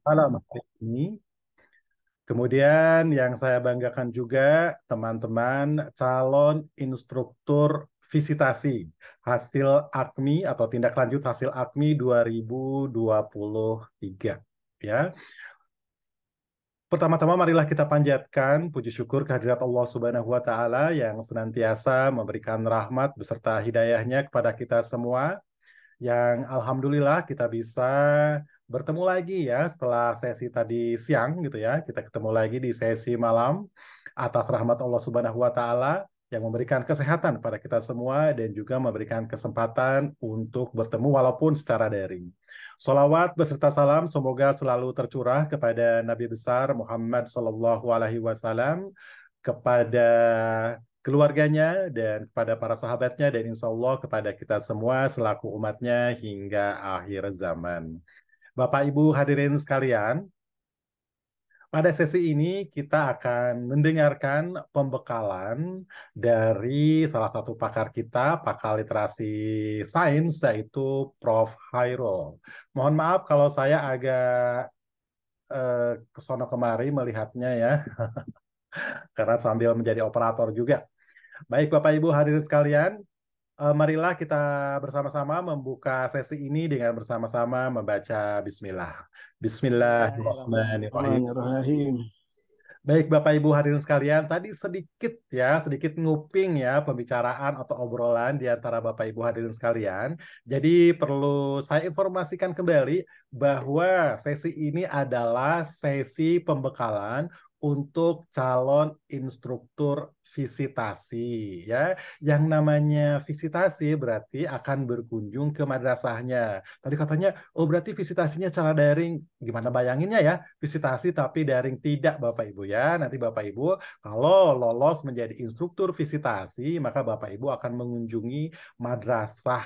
malam hari ini. Kemudian yang saya banggakan juga teman-teman calon instruktur visitasi hasil AKMI atau tindak lanjut hasil AKMI 2023 ya. Pertama-tama marilah kita panjatkan puji syukur kehadirat Allah Subhanahu wa taala yang senantiasa memberikan rahmat beserta hidayahnya kepada kita semua yang alhamdulillah kita bisa bertemu lagi ya setelah sesi tadi siang gitu ya. Kita ketemu lagi di sesi malam atas rahmat Allah Subhanahu wa taala yang memberikan kesehatan pada kita semua dan juga memberikan kesempatan untuk bertemu walaupun secara daring. Salawat beserta salam semoga selalu tercurah kepada Nabi besar Muhammad Sallallahu Alaihi Wasallam, kepada keluarganya dan kepada para sahabatnya dan insya Allah kepada kita semua selaku umatnya hingga akhir zaman. Bapak Ibu hadirin sekalian, pada sesi ini kita akan mendengarkan pembekalan dari salah satu pakar kita, pakar literasi sains, yaitu Prof. Hairul. Mohon maaf kalau saya agak kesono kemari melihatnya ya, karena sambil menjadi operator juga. Baik Bapak Ibu hadirin sekalian, marilah kita bersama-sama membuka sesi ini dengan bersama-sama membaca Bismillah. Bismillahirrahmanirrahim. Bismillahirrahmanirrahim. Baik Bapak Ibu hadirin sekalian, tadi sedikit nguping ya pembicaraan atau obrolan di antara Bapak Ibu hadirin sekalian. Jadi perlu saya informasikan kembali bahwa sesi ini adalah sesi pembekalan untuk calon instruktur visitasi ya. Yang namanya visitasi berarti akan berkunjung ke madrasahnya. Tadi katanya, oh berarti visitasinya secara daring. Gimana bayanginnya ya? Visitasi tapi daring, tidak Bapak Ibu ya. Nanti Bapak Ibu kalau lolos menjadi instruktur visitasi, maka Bapak Ibu akan mengunjungi madrasah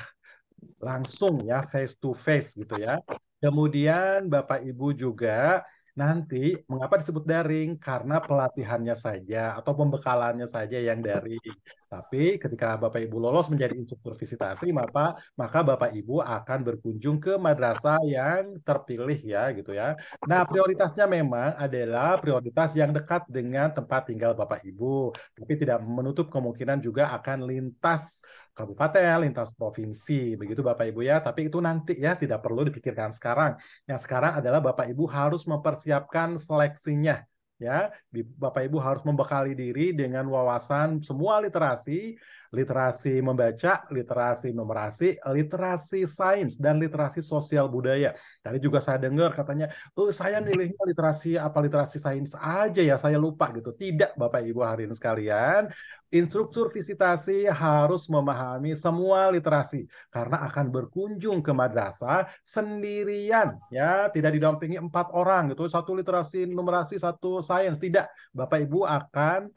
langsung ya, face to face gitu ya. Kemudian Bapak Ibu juga nanti mengapa disebut daring? Karena pelatihannya saja atau pembekalannya saja yang daring. Tapi ketika Bapak Ibu lolos menjadi instruktur visitasi, maka Bapak Ibu akan berkunjung ke madrasah yang terpilih ya gitu ya. Nah, prioritasnya memang adalah prioritas yang dekat dengan tempat tinggal Bapak Ibu. Tapi tidak menutup kemungkinan juga akan lintas kabupaten, lintas provinsi, begitu Bapak Ibu ya. Tapi itu nanti ya, tidak perlu dipikirkan sekarang. Yang sekarang adalah Bapak Ibu harus mempersiapkan seleksinya. Ya, Bapak Ibu harus membekali diri dengan wawasan semua literasi, literasi membaca, literasi numerasi, literasi sains, dan literasi sosial budaya. Tadi juga saya dengar katanya, oh saya milihnya literasi apa literasi sains aja ya, saya lupa gitu. Tidak Bapak Ibu hadirin sekalian, instruktur visitasi harus memahami semua literasi karena akan berkunjung ke madrasah sendirian ya, tidak didampingi 4 orang gitu, satu literasi numerasi satu sains, tidak. Bapak Ibu akan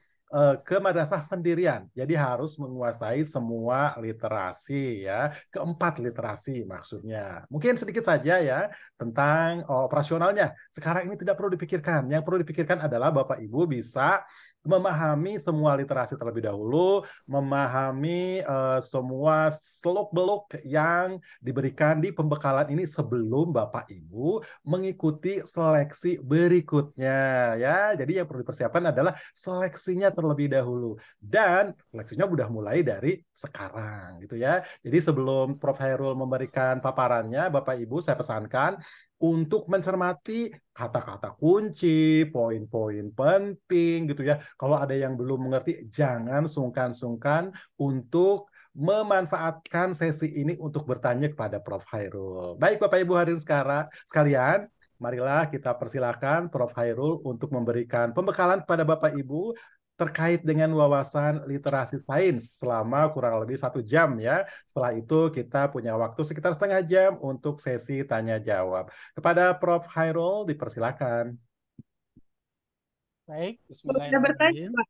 ke madrasah sendirian, jadi harus menguasai semua literasi ya, keempat literasi maksudnya. Mungkin sedikit saja ya tentang operasionalnya. Sekarang ini tidak perlu dipikirkan, yang perlu dipikirkan adalah Bapak Ibu bisa memahami semua literasi terlebih dahulu, memahami semua seluk-beluk yang diberikan di pembekalan ini sebelum Bapak Ibu mengikuti seleksi berikutnya ya. Jadi yang perlu dipersiapkan adalah seleksinya terlebih dahulu dan seleksinya sudah mulai dari sekarang gitu ya. Jadi sebelum Prof. Hairul memberikan paparannya, Bapak Ibu saya pesankan untuk mencermati kata-kata kunci, poin-poin penting gitu ya. Kalau ada yang belum mengerti, jangan sungkan-sungkan untuk memanfaatkan sesi ini untuk bertanya kepada Prof. Hairul. Baik Bapak Ibu hadirin sekalian, marilah kita persilakan Prof. Hairul untuk memberikan pembekalan kepada Bapak Ibu terkait dengan wawasan literasi sains selama kurang lebih 1 jam ya. Setelah itu kita punya waktu sekitar setengah jam untuk sesi tanya jawab. Kepada Prof. Hairul dipersilakan. Baik, Sudah bertanya, bismillahirrahmanirrahim. Pak.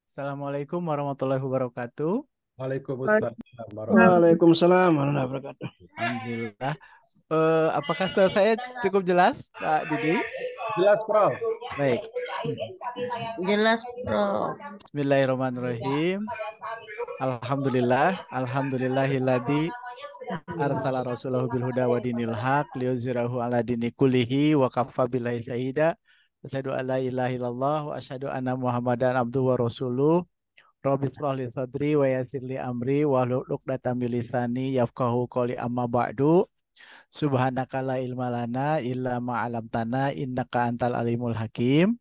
Assalamualaikum warahmatullahi wabarakatuh. Waalaikumsalam warahmatullahi Waalaikumsalam warahmatullahi wabarakatuh. Alhamdulillah. Apakah suara saya cukup jelas, Pak Didi? Jelas, Prof. Baik. Jelas, Bro. Bismillahirrahmanirrahim. Alhamdulillah, alhamdulillahilladzi arsala rasulahu bil huda wa dinil haq liyuzhirahu ala dini kullihi wa kafa billahi syahida. Asyhadu an la ilaha illallah wa asyhadu anna Muhammadan abduhu wa rasuluh. Rabbi shrah li sadri wa yassir li amri wahlul 'uqdatam min lisani yafqahu qawli amma ba'du. Subhanaka la ilma lana illa ma 'allamtana innaka antal alimul hakim.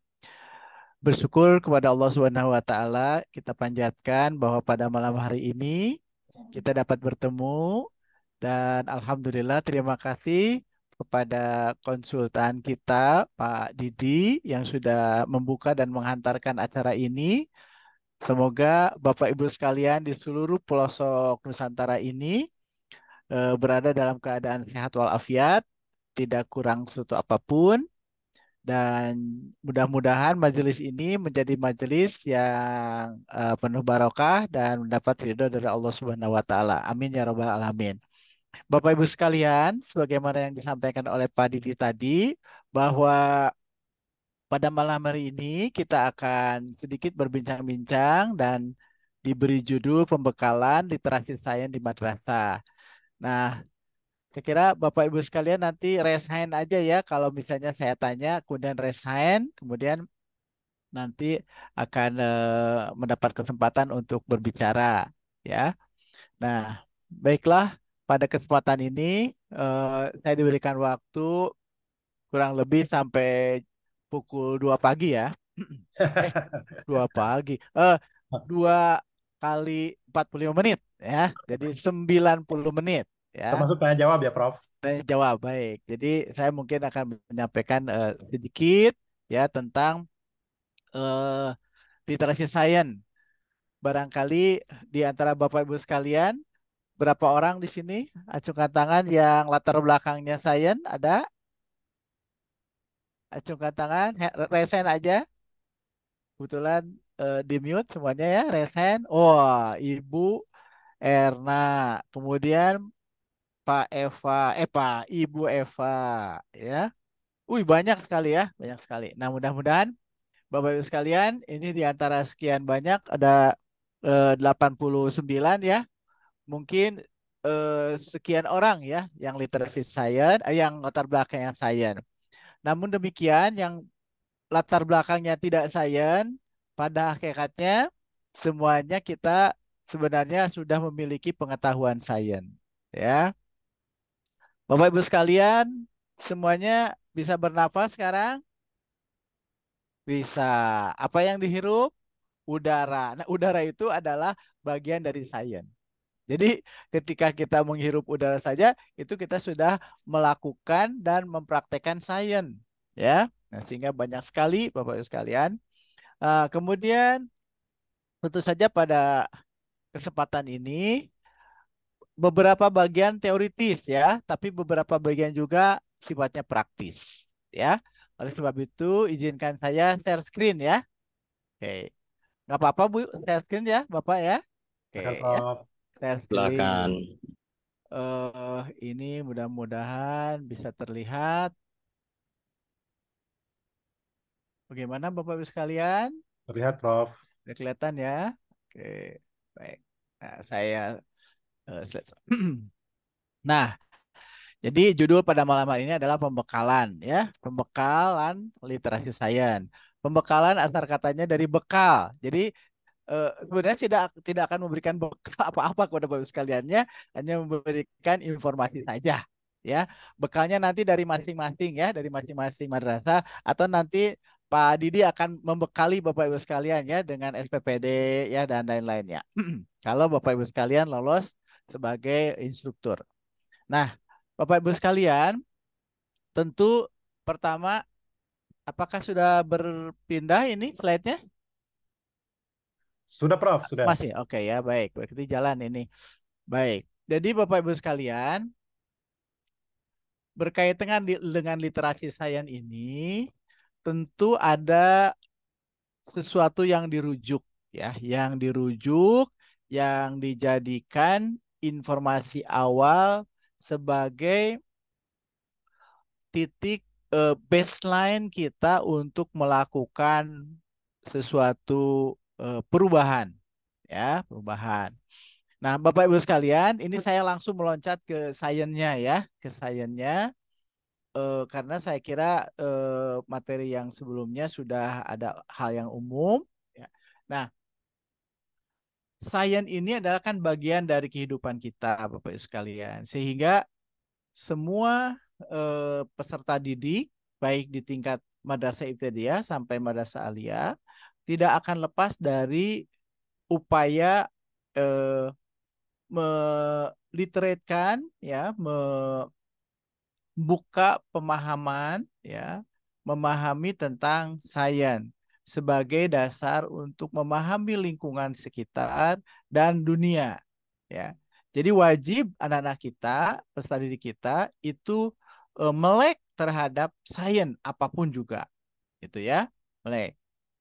Bersyukur kepada Allah Subhanahu wa taala, kita panjatkan bahwa pada malam hari ini kita dapat bertemu dan alhamdulillah terima kasih kepada konsultan kita Pak Didi yang sudah membuka dan menghantarkan acara ini. Semoga Bapak Ibu sekalian di seluruh pelosok Nusantara ini berada dalam keadaan sehat walafiat, tidak kurang suatu apapun, dan mudah-mudahan majelis ini menjadi majelis yang penuh barokah dan mendapat ridho dari Allah Subhanahu wa taala. Amin ya rabbal alamin. Bapak Ibu sekalian, sebagaimana yang disampaikan oleh Pak Didi tadi, bahwa pada malam hari ini kita akan sedikit berbincang-bincang dan diberi judul pembekalan literasi sains di madrasah. Nah, saya kira Bapak Ibu sekalian nanti raise hand aja ya kalau misalnya saya tanya, kemudian raise hand, kemudian nanti akan mendapat kesempatan untuk berbicara ya. Nah, baiklah, pada kesempatan ini saya diberikan waktu kurang lebih sampai pukul 2 pagi ya. 2 pagi. 2 kali 45 menit ya. Jadi 90 menit ya. Termasuk tanya jawab ya, Prof. Tanya jawab, baik. Jadi saya mungkin akan menyampaikan sedikit ya tentang eh, literasi sains. Barangkali di antara Bapak Ibu sekalian, berapa orang di sini acungkan tangan yang latar belakangnya sains ada? Acungkan tangan, resen aja. Kebetulan di mute semuanya ya, resen. Oh, Ibu Erna. Kemudian Pak Eva, Pak Ibu Eva, ya. Wih, banyak sekali ya, banyak sekali. Nah, mudah-mudahan Bapak Ibu sekalian, ini di antara sekian banyak ada 89 ya. Mungkin sekian orang ya yang literacy science, yang latar belakangnya science. Namun demikian, yang latar belakangnya tidak sains, pada hakikatnya semuanya kita sebenarnya sudah memiliki pengetahuan sains. Ya, Bapak Ibu sekalian, semuanya bisa bernafas sekarang? Bisa. Apa yang dihirup? Udara. Nah, udara itu adalah bagian dari sains. Jadi ketika kita menghirup udara saja, itu kita sudah melakukan dan mempraktekkan sains. Ya, nah, sehingga banyak sekali Bapak Ibu sekalian. Kemudian tentu saja pada kesempatan ini beberapa bagian teoritis ya, tapi beberapa bagian juga sifatnya praktis ya. Oleh sebab itu izinkan saya share screen ya. Oke, nggak apa-apa Bu, share screen ya Bapak ya. Oke Akan, ya, Prof. share Silakan. screen. Ini mudah-mudahan bisa terlihat. Bagaimana Bapak Ibu sekalian? Terlihat, Prof. Udah kelihatan ya? Oke, baik. Nah, saya Nah, jadi judul pada malam hari ini adalah pembekalan ya, pembekalan literasi sains. Pembekalan asal katanya dari bekal. Jadi sebenarnya tidak akan memberikan bekal apa-apa kepada Bapak sekaliannya, hanya memberikan informasi saja ya. Bekalnya nanti dari masing-masing ya, dari masing-masing madrasah atau nanti Pak Didi akan membekali Bapak Ibu sekalian ya dengan SPPD ya dan lain-lainnya. Kalau Bapak Ibu sekalian lolos sebagai instruktur. Nah, Bapak Ibu sekalian, tentu pertama, apakah sudah berpindah ini slide-nya? Sudah, Prof. Sudah. Masih, oke ya, baik. Berarti jalan ini. Baik. Jadi Bapak Ibu sekalian, berkaitan dengan literasi sains ini, tentu ada sesuatu yang dirujuk, ya, yang dijadikan informasi awal sebagai titik baseline kita untuk melakukan sesuatu perubahan, ya, perubahan. Nah, Bapak Ibu sekalian, ini saya langsung meloncat ke sainsnya ya, ke sainsnya. Karena saya kira materi yang sebelumnya sudah ada hal yang umum. Ya. Nah, sains ini adalah kan bagian dari kehidupan kita, Bapak Ibu sekalian. Sehingga semua peserta didik, baik di tingkat madrasah ibtidaiyah sampai madrasah aliyah, tidak akan lepas dari upaya eh, meliteratkan, ya, buka pemahaman, ya, memahami tentang sains sebagai dasar untuk memahami lingkungan sekitar dan dunia, ya. Jadi wajib anak-anak kita, peserta didik kita itu melek terhadap sains apapun juga, gitu ya, melek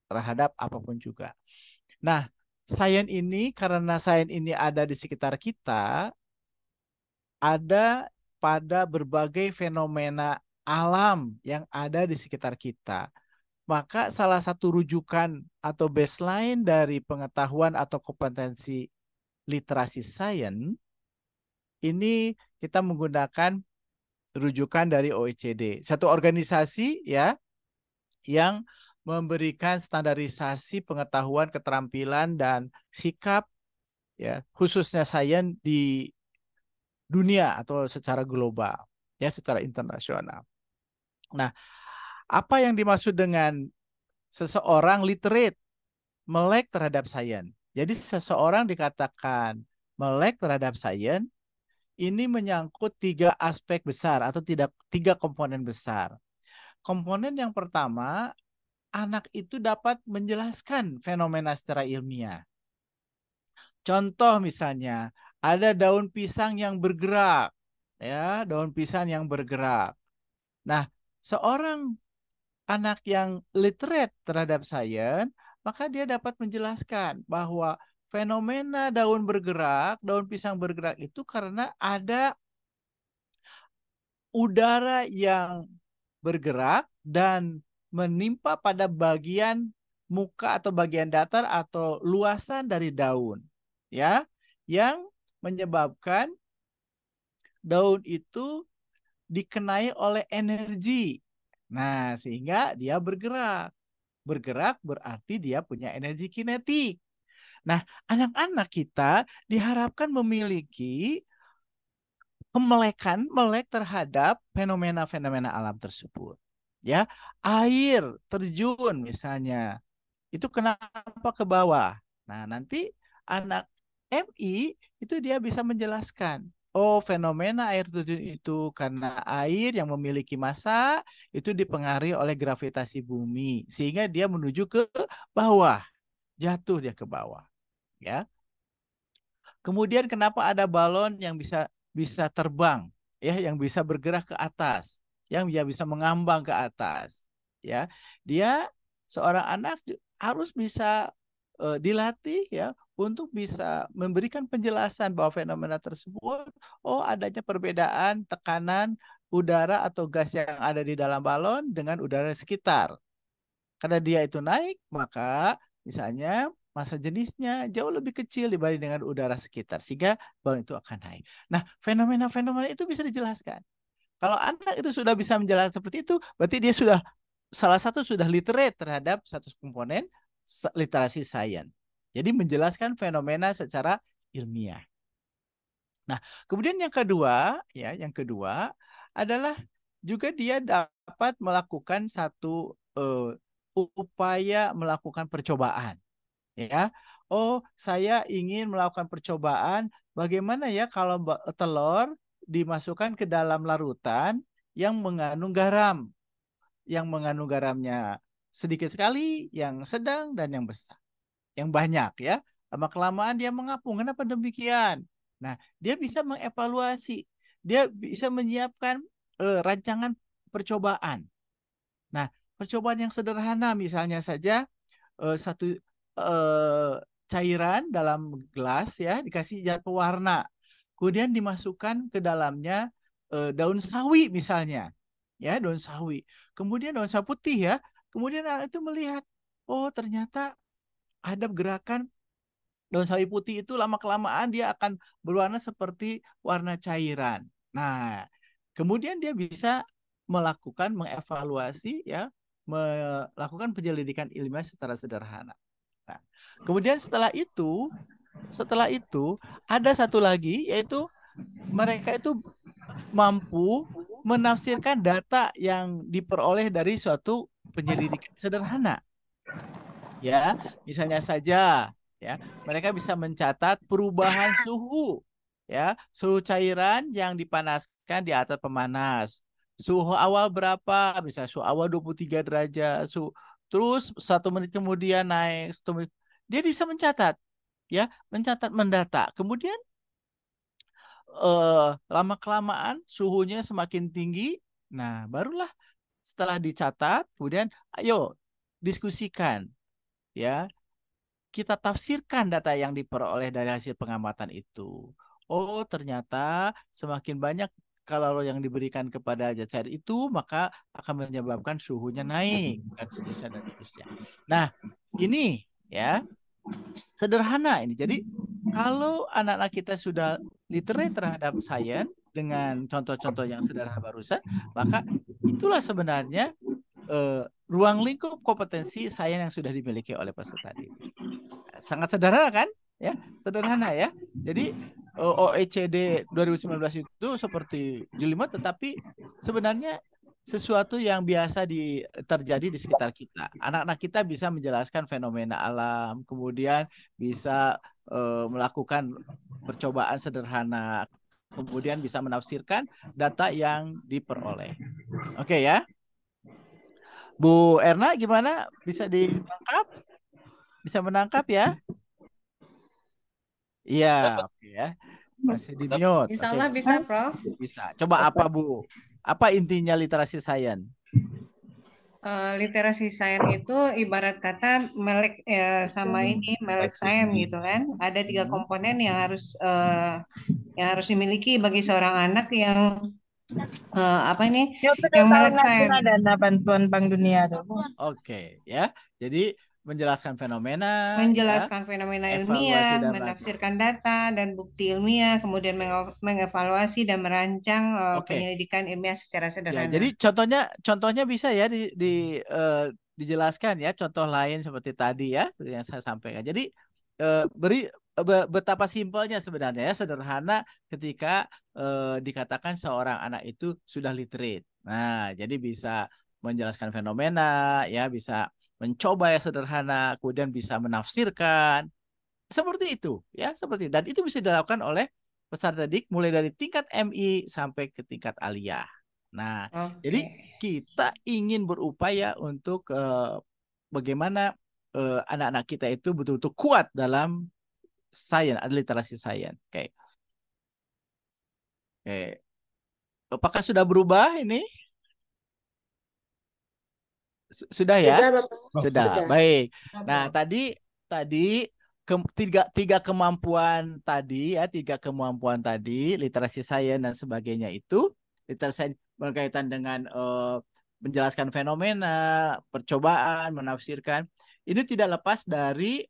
terhadap apapun juga. Nah, sains ini karena sains ini ada di sekitar kita, ada pada berbagai fenomena alam yang ada di sekitar kita. Maka salah satu rujukan atau baseline dari pengetahuan atau kompetensi literasi sains ini kita menggunakan rujukan dari OECD, satu organisasi ya yang memberikan standarisasi pengetahuan, keterampilan dan sikap ya khususnya sains di dunia atau secara global ya secara internasional. Nah, apa yang dimaksud dengan seseorang literate, melek terhadap sains? Jadi seseorang dikatakan melek terhadap sains ini menyangkut tiga aspek besar atau tidak tiga komponen besar. Komponen yang pertama, anak itu dapat menjelaskan fenomena secara ilmiah. Contoh misalnya, ada daun pisang yang bergerak, ya, daun pisang yang bergerak. Nah, seorang anak yang literate terhadap sains, maka dia dapat menjelaskan bahwa fenomena daun bergerak, daun pisang bergerak itu karena ada udara yang bergerak dan menimpa pada bagian muka atau bagian datar atau luasan dari daun, ya, yang menyebabkan daun itu dikenai oleh energi. Nah, sehingga dia bergerak. Bergerak berarti dia punya energi kinetik. Nah, anak-anak kita diharapkan memiliki melek terhadap fenomena-fenomena alam tersebut. Ya, air terjun misalnya, itu kenapa ke bawah? Nah, nanti anak MI itu dia bisa menjelaskan. Oh, fenomena air terjun itu karena air yang memiliki massa itu dipengaruhi oleh gravitasi bumi sehingga dia menuju ke bawah, jatuh dia ke bawah, ya. Kemudian kenapa ada balon yang bisa bisa terbang, ya, yang bisa bergerak ke atas, yang dia bisa mengambang ke atas, ya. Dia seorang anak harus bisa dilatih ya untuk bisa memberikan penjelasan bahwa fenomena tersebut, oh adanya perbedaan tekanan udara atau gas yang ada di dalam balon dengan udara sekitar. Karena dia itu naik, maka misalnya massa jenisnya jauh lebih kecil dibanding dengan udara sekitar, sehingga balon itu akan naik. Nah, fenomena-fenomena itu bisa dijelaskan. Kalau anak itu sudah bisa menjelaskan seperti itu, berarti dia sudah salah satu sudah literate terhadap satu komponen literasi sains. Jadi menjelaskan fenomena secara ilmiah. Nah, kemudian yang kedua, ya, yang kedua adalah juga dia dapat melakukan satu upaya melakukan percobaan, ya. Oh, saya ingin melakukan percobaan bagaimana ya kalau telur dimasukkan ke dalam larutan yang mengandung garam, yang mengandung garamnya sedikit sekali, yang sedang dan yang besar, yang banyak ya. Lama kelamaan dia mengapung. Kenapa demikian? Nah, dia bisa mengevaluasi, dia bisa menyiapkan rancangan percobaan. Nah, percobaan yang sederhana misalnya saja satu eh, cairan dalam gelas ya dikasih zat pewarna, kemudian dimasukkan ke dalamnya daun sawi misalnya, ya daun sawi, kemudian daun sawi putih ya, kemudian anak itu melihat, oh ternyata ada gerakan daun sawi putih itu lama-kelamaan dia akan berwarna seperti warna cairan. Nah, kemudian dia bisa mengevaluasi ya, melakukan penyelidikan ilmiah secara sederhana. Nah, kemudian setelah itu ada satu lagi, yaitu mereka itu mampu menafsirkan data yang diperoleh dari suatu penyelidikan sederhana. Ya, misalnya saja ya, mereka bisa mencatat perubahan suhu ya, suhu cairan yang dipanaskan di atas pemanas. Suhu awal berapa? Misalnya suhu awal 23 derajat, terus 1 menit kemudian naik 1 menit. Dia bisa mencatat ya, mendata. Kemudian lama kelamaan suhunya semakin tinggi. Nah, barulah setelah dicatat, kemudian ayo diskusikan ya, kita tafsirkan data yang diperoleh dari hasil pengamatan itu. Oh, ternyata semakin banyak kalori yang diberikan kepada zat cair itu, maka akan menyebabkan suhunya naik, dan seterusnya dan seterusnya. Nah, ini ya sederhana ini. Jadi kalau anak-anak kita sudah literate terhadap sains dengan contoh-contoh yang sederhana barusan, maka itulah sebenarnya ruang lingkup kompetensi sains yang sudah dimiliki oleh peserta didik. Sangat sederhana kan? Ya, sederhana ya. Jadi OECD 2019 itu seperti jelimet, tetapi sebenarnya sesuatu yang biasa terjadi di sekitar kita. Anak-anak kita bisa menjelaskan fenomena alam, kemudian bisa melakukan percobaan sederhana, kemudian bisa menafsirkan data yang diperoleh. Oke ya. Bu Erna gimana? Bisa ditangkap? Bisa menangkap ya? Iya, oke ya. Masih di mute. Insya Oke, Allah bisa, Prof. bisa. Coba apa, Bu? Apa intinya literasi sains? Literasi sains itu ibarat kata melek sama ini melek sains gitu kan. Ada 3 Hmm. komponen yang harus dimiliki bagi seorang anak yang apa ini Ya, udah yang tahu melek ngasih sains. dana bantuan Bank Dunia tuh. Oke, ya. Jadi menjelaskan fenomena, ya, Menjelaskan fenomena evaluasi ilmiah, dan menafsirkan data dan bukti ilmiah, kemudian mengevaluasi dan merancang Oke. penyelidikan ilmiah secara Ya, sederhana. jadi contohnya bisa ya dijelaskan ya, contoh lain seperti tadi ya yang saya sampaikan. Jadi betapa simpelnya sebenarnya ya, sederhana ketika dikatakan seorang anak itu sudah literate. Nah, jadi bisa menjelaskan fenomena ya, bisa mencoba ya sederhana, kemudian bisa menafsirkan seperti itu ya, seperti itu. Dan itu bisa dilakukan oleh peserta didik mulai dari tingkat MI sampai ke tingkat aliyah. Nah, jadi Oke. kita ingin berupaya untuk bagaimana anak-anak kita itu betul-betul kuat dalam sains, literasi sains. Oke. Oke. Apakah sudah berubah ini? Sudah ya? Sudah. Baik. Nah, tadi tiga kemampuan tadi ya, literasi sains dan sebagainya itu, literasi berkaitan dengan menjelaskan fenomena, percobaan, menafsirkan. Ini tidak lepas dari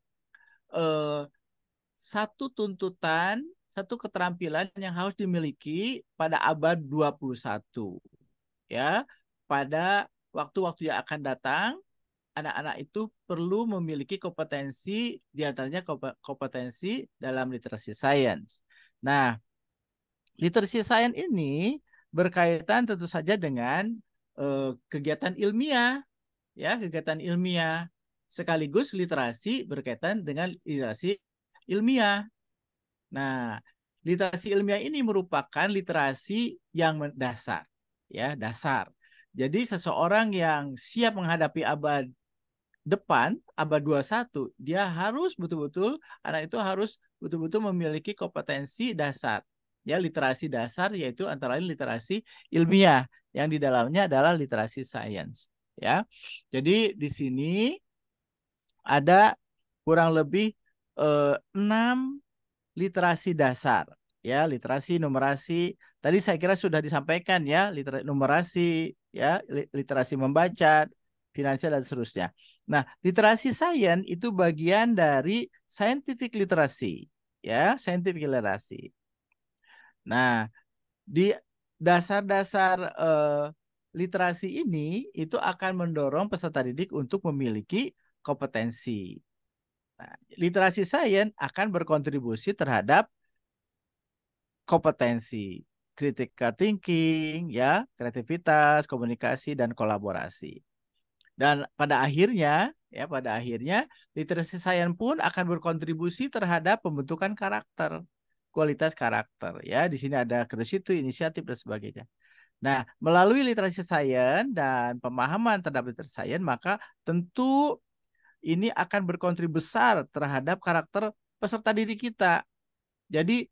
eh, satu tuntutan, satu keterampilan yang harus dimiliki pada abad 21 ya. Pada waktu-waktu yang akan datang, anak-anak itu perlu memiliki kompetensi, diantaranya kompetensi dalam literasi sains. Nah, literasi sains ini berkaitan tentu saja dengan kegiatan ilmiah, ya, kegiatan ilmiah. Sekaligus literasi berkaitan dengan literasi ilmiah. Nah, literasi ilmiah ini merupakan literasi yang dasar, ya, dasar. Jadi seseorang yang siap menghadapi abad depan, abad 21, dia harus betul-betul, anak itu harus betul-betul memiliki kompetensi dasar. Ya, literasi dasar yaitu antara lain literasi ilmiah yang di dalamnya adalah literasi sains, ya. Jadi di sini ada kurang lebih 6 literasi dasar, ya, literasi numerasi. Tadi saya kira sudah disampaikan ya, numerasi, ya, literasi membaca, finansial dan seterusnya. Nah, literasi sains itu bagian dari scientific literacy, ya, scientific literacy. Nah, di dasar-dasar literasi ini itu akan mendorong peserta didik untuk memiliki kompetensi. Nah, literasi sains akan berkontribusi terhadap kompetensi critical thinking, ya, kreativitas, komunikasi, dan kolaborasi. Dan pada akhirnya, literasi sains pun akan berkontribusi terhadap pembentukan karakter, kualitas karakter. Ya, di sini ada curiosity, inisiatif, dan sebagainya. Nah, melalui literasi sains dan pemahaman terhadap literasi sains, maka tentu ini akan berkontribusi besar terhadap karakter peserta didik kita. Jadi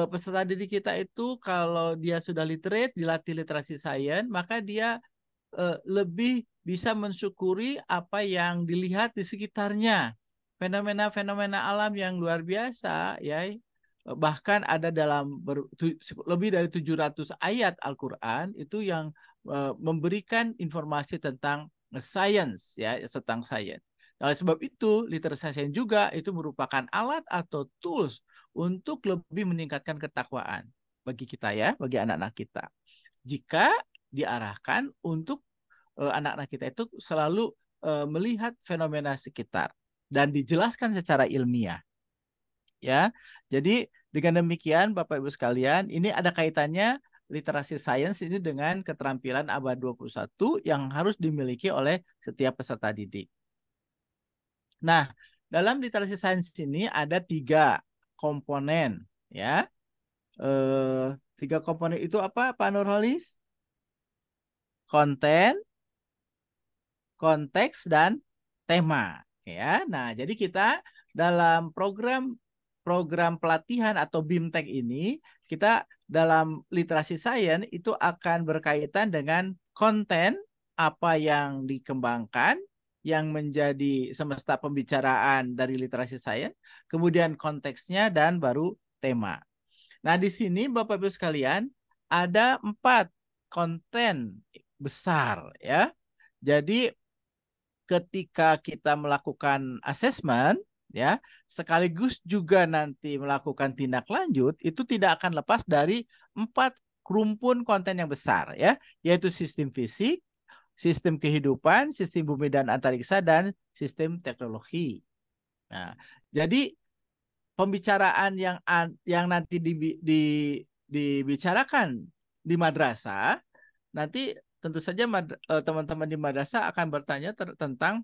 peserta didik kita itu kalau dia sudah literate, dilatih literasi sains, maka dia lebih bisa mensyukuri apa yang dilihat di sekitarnya. Fenomena-fenomena alam yang luar biasa, ya. Bahkan ada dalam lebih dari 700 ayat Al-Quran itu yang memberikan informasi tentang sains, ya, tentang sains. Nah, oleh sebab itu, literasi sains juga itu merupakan alat atau tools untuk lebih meningkatkan ketakwaan bagi kita, ya, bagi anak-anak kita. Jika diarahkan untuk anak-anak kita itu selalu melihat fenomena sekitar dan dijelaskan secara ilmiah. Ya, jadi dengan demikian Bapak Ibu sekalian, ini ada kaitannya literasi sains ini dengan keterampilan abad 21 yang harus dimiliki oleh setiap peserta didik. Nah, dalam literasi sains ini ada 3 komponen, ya. 3 komponen itu apa, Pak Nurholis? Konten, konteks, dan tema, ya. Nah, jadi kita dalam program pelatihan atau BIMTEK ini, kita dalam literasi sains itu akan berkaitan dengan konten apa yang dikembangkan, yang menjadi semesta pembicaraan dari literasi sains, kemudian konteksnya, dan baru tema. Nah, di sini Bapak Ibu sekalian ada 4 konten besar, ya. Jadi ketika kita melakukan asesmen, ya, sekaligus juga nanti melakukan tindak lanjut, itu tidak akan lepas dari 4 rumpun konten yang besar, ya, yaitu sistem fisik, sistem kehidupan, sistem bumi dan antariksa, dan sistem teknologi. Nah, jadi pembicaraan yang nanti dibicarakan di madrasah, nanti tentu saja teman-teman di madrasah akan bertanya tentang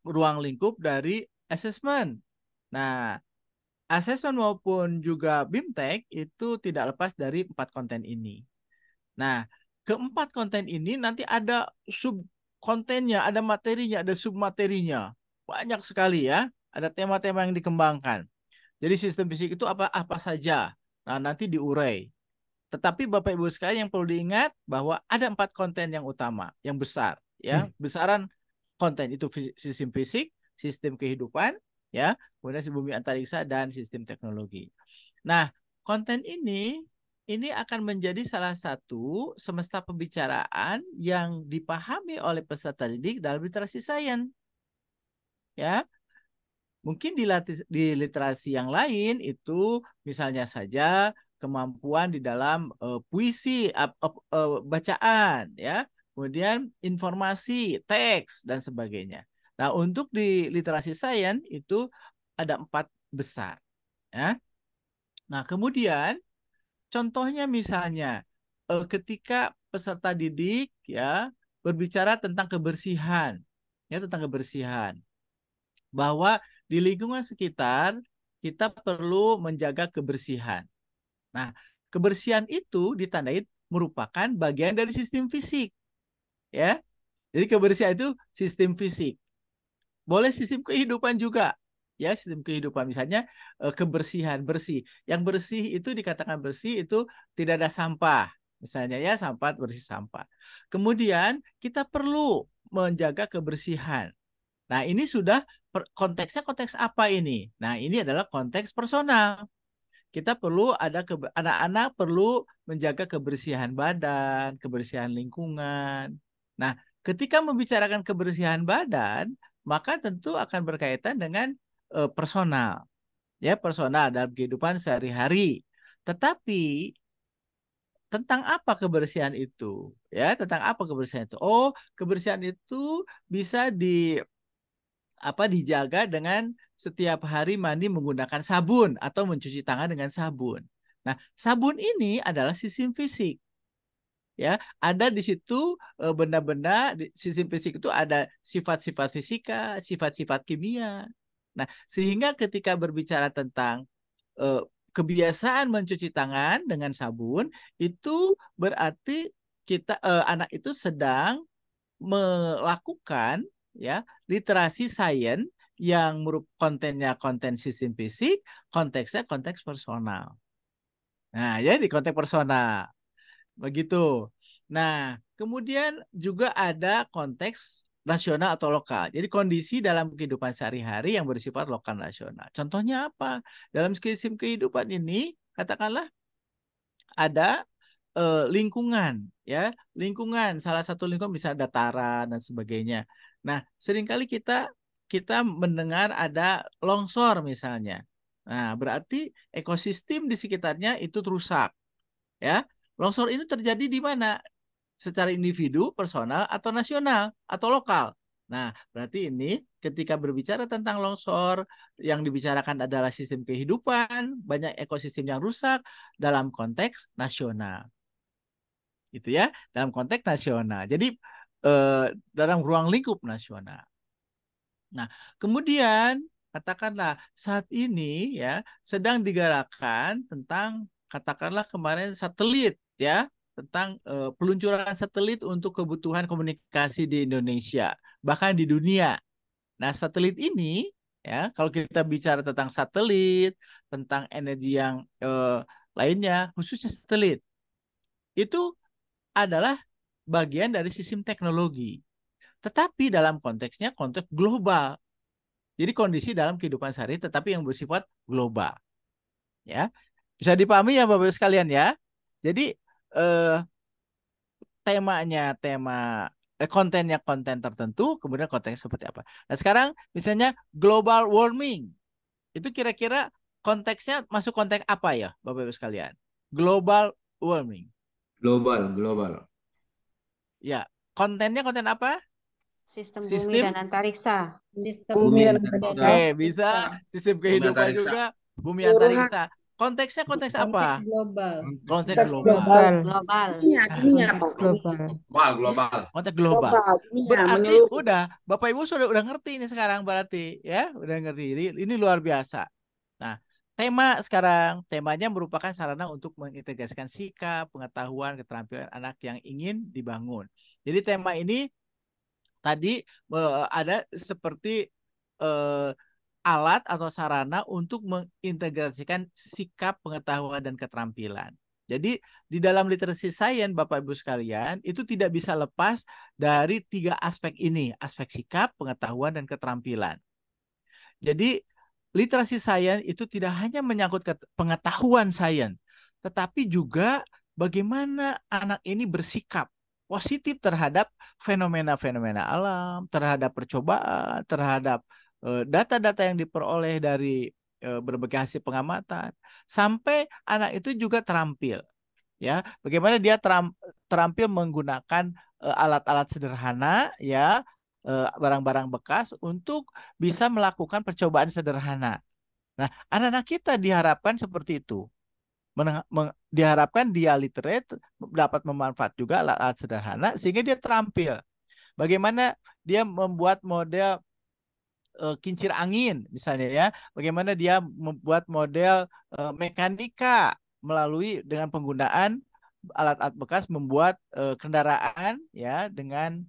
ruang lingkup dari asesmen. Nah, asesmen maupun juga BIMTEK itu tidak lepas dari 4 konten ini. Nah, keempat konten ini nanti ada sub kontennya, ada materinya, ada submaterinya. Banyak sekali, ya. Ada tema-tema yang dikembangkan. Jadi sistem fisik itu apa saja. Nah, nanti diurai. Tetapi Bapak Ibu sekalian yang perlu diingat bahwa ada 4 konten yang utama, yang besar, ya. Besaran konten itu sistem fisik, sistem kehidupan, ya, kemudian sistem bumi antariksa, dan sistem teknologi. Nah, konten ini akan menjadi salah satu semesta pembicaraan yang dipahami oleh peserta didik dalam literasi sains. Ya, mungkin di literasi yang lain itu misalnya saja kemampuan di dalam puisi, bacaan, ya, kemudian informasi, teks, dan sebagainya. Nah, untuk di literasi sains itu ada 4 besar, ya. Nah, kemudian contohnya misalnya ketika peserta didik, ya, berbicara tentang kebersihan, ya, tentang kebersihan, bahwa di lingkungan sekitar kita perlu menjaga kebersihan. Nah, kebersihan itu ditandai merupakan bagian dari sistem fisik, ya. Jadi kebersihan itu sistem fisik. Boleh sistem kehidupan juga, ya, sistem kehidupan misalnya kebersihan, bersih. Yang bersih itu dikatakan bersih itu tidak ada sampah, misalnya, ya, sampah, bersih sampah. Kemudian kita perlu menjaga kebersihan. Nah, ini sudah konteksnya konteks apa ini? Nah, ini adalah konteks personal. Kita perlu anak-anak perlu menjaga kebersihan badan, kebersihan lingkungan. Nah, ketika membicarakan kebersihan badan, maka tentu akan berkaitan dengan personal, ya, personal dalam kehidupan sehari-hari. Tetapi tentang apa kebersihan itu? Ya, tentang apa kebersihan itu? Oh, kebersihan itu bisa dijaga dengan setiap hari mandi menggunakan sabun atau mencuci tangan dengan sabun. Nah, sabun ini adalah sistem fisik. Ya, ada di situ benda-benda di sistem fisik itu ada sifat-sifat fisika, sifat-sifat kimia. Nah, sehingga ketika berbicara tentang eh, kebiasaan mencuci tangan dengan sabun itu berarti anak itu sedang melakukan, ya, literasi sains yang kontennya konten sistem fisik, konteksnya konteks personal. Nah, ya, di konteks personal begitu. Nah, kemudian juga ada konteks nasional atau lokal. Jadi kondisi dalam kehidupan sehari-hari yang bersifat lokal nasional. Contohnya apa? Dalam sistem kehidupan ini, katakanlah ada lingkungan, ya, lingkungan. Salah satu lingkungan bisa dataran dan sebagainya. Nah, seringkali kita kita mendengar ada longsor misalnya. Nah, berarti ekosistem di sekitarnya itu rusak, ya. Longsor ini terjadi di mana? Secara individu, personal, atau nasional, atau lokal. Nah, berarti ini ketika berbicara tentang longsor, yang dibicarakan adalah sistem kehidupan, banyak ekosistem yang rusak dalam konteks nasional. Gitu ya, dalam konteks nasional. Jadi, dalam ruang lingkup nasional. Nah, kemudian katakanlah saat ini, ya, sedang digalakkan tentang, katakanlah kemarin satelit, ya, tentang peluncuran satelit untuk kebutuhan komunikasi di Indonesia, bahkan di dunia. Nah, satelit ini, ya, kalau kita bicara tentang satelit, tentang energi yang lainnya, khususnya satelit, itu adalah bagian dari sistem teknologi. Tetapi dalam konteksnya konteks global. Jadi kondisi dalam kehidupan sehari tetapi yang bersifat global. Ya. Bisa dipahami ya Bapak Ibu sekalian ya. Jadi eh, kontennya konten tertentu, kemudian kontennya seperti apa. Nah, sekarang misalnya global warming. Itu kira-kira konteksnya masuk konteks apa ya Bapak Ibu sekalian? Global warming. Global. Ya, kontennya konten apa? Sistem bumi Sistem. dan antariksa. Sistem Bumi dan Oke, bisa sistem Bumi kehidupan antariksa. juga, bumi Keseluruhan. antariksa. Konteksnya konteks apa? global. Konteks Konteks global. global. Global. Dunia, Konteks Pak. global. Global. Konteks global. Dunia, Berarti menyeluruh. udah Bapak Ibu udah ngerti ini sekarang berarti, ya, udah ngerti. Ini luar biasa. Nah, temanya merupakan sarana untuk mengintegrasikan sikap, pengetahuan, keterampilan anak yang ingin dibangun. Jadi tema ini tadi ada seperti eh, alat atau sarana untuk mengintegrasikan sikap, pengetahuan, dan keterampilan. Jadi di dalam literasi sains, Bapak Ibu sekalian, itu tidak bisa lepas dari 3 aspek ini, aspek sikap, pengetahuan, dan keterampilan. Jadi literasi sains itu tidak hanya menyangkut pengetahuan sains, tetapi juga bagaimana anak ini bersikap positif terhadap fenomena-fenomena alam, terhadap percobaan, terhadap data-data yang diperoleh dari berbagai hasil pengamatan, sampai anak itu juga terampil, ya, bagaimana dia terampil menggunakan alat-alat sederhana, ya, barang-barang bekas untuk bisa melakukan percobaan sederhana. Nah, anak-anak kita diharapkan seperti itu. Diharapkan dia literate, dapat memanfaat juga alat-alat sederhana sehingga dia terampil. Bagaimana dia membuat model kincir angin misalnya, ya. Bagaimana dia membuat model mekanika melalui dengan penggunaan alat-alat bekas, membuat kendaraan, ya, dengan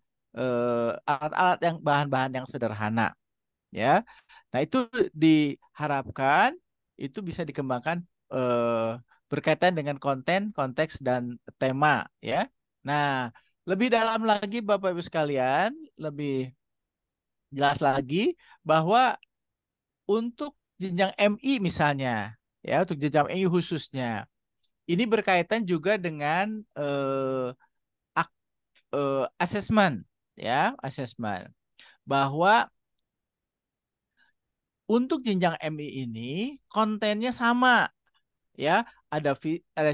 alat-alat yang bahan-bahan yang sederhana, ya. Nah, itu diharapkan itu bisa dikembangkan berkaitan dengan konten, konteks, dan tema, ya. Nah, lebih dalam lagi Bapak Ibu sekalian, lebih jelas lagi bahwa untuk jenjang MI misalnya, ya, untuk jenjang MI khususnya, ini berkaitan juga dengan asesmen, ya, assessment bahwa untuk jenjang MI ini kontennya sama, ya, ada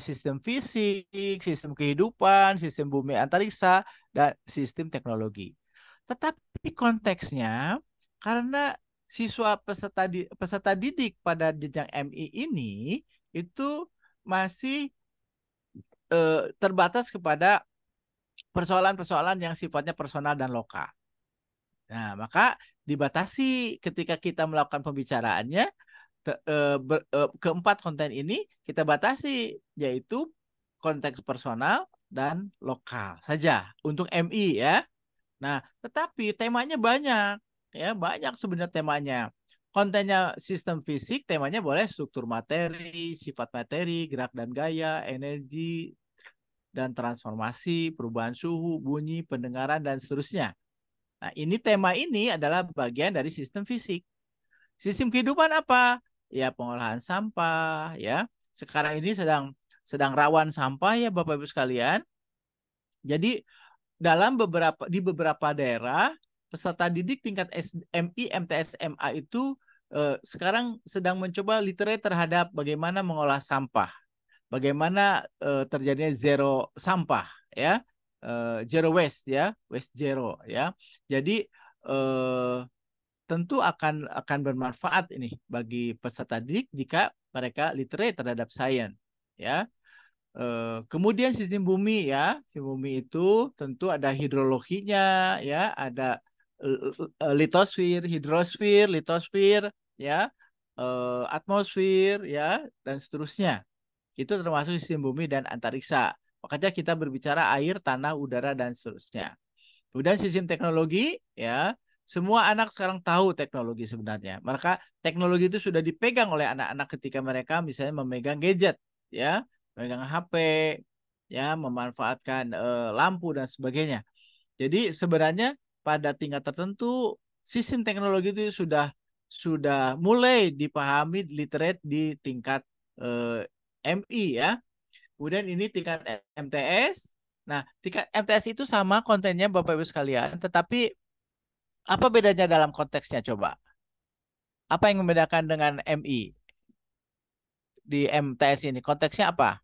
sistem fisik, sistem kehidupan, sistem bumi antariksa, dan sistem teknologi. Tetapi konteksnya karena siswa peserta didik pada jenjang MI ini itu masih terbatas kepada persoalan-persoalan yang sifatnya personal dan lokal. Nah, maka dibatasi ketika kita melakukan pembicaraannya keempat konten ini kita batasi, yaitu konteks personal dan lokal saja untuk MI ya. Nah, tetapi temanya banyak ya, banyak sebenarnya temanya. Kontennya sistem fisik, temanya boleh struktur materi, sifat materi, gerak dan gaya, energi dan transformasi, perubahan suhu, bunyi, pendengaran dan seterusnya. Nah, tema ini adalah bagian dari sistem fisik. Sistem kehidupan apa? Ya, pengolahan sampah ya. Sekarang ini sedang rawan sampah ya Bapak Ibu sekalian. Jadi di beberapa daerah peserta didik tingkat MI, MTS, MA itu sekarang sedang mencoba literate terhadap bagaimana mengolah sampah. Bagaimana terjadinya zero sampah ya. Zero waste ya, waste zero ya. Jadi tentu akan bermanfaat ini bagi peserta didik jika mereka literate terhadap sains ya. Kemudian sistem bumi ya, sistem bumi itu tentu ada hidrologinya ya, ada litosfer, hidrosfer, litosfer ya, atmosfer ya, dan seterusnya. Itu termasuk sistem bumi dan antariksa. Makanya kita berbicara air, tanah, udara, dan seterusnya. Kemudian sistem teknologi, ya, semua anak sekarang tahu teknologi sebenarnya. Maka teknologi itu sudah dipegang oleh anak-anak ketika mereka misalnya memegang gadget, ya, memegang HP, ya, memanfaatkan lampu dan sebagainya. Jadi sebenarnya pada tingkat tertentu sistem teknologi itu sudah mulai dipahami literate di tingkat MI ya. Kemudian ini tingkat MTS. Nah, tingkat MTS itu sama kontennya Bapak Ibu sekalian, tetapi apa bedanya dalam konteksnya coba? Apa yang membedakan dengan MI di MTS ini? Konteksnya apa?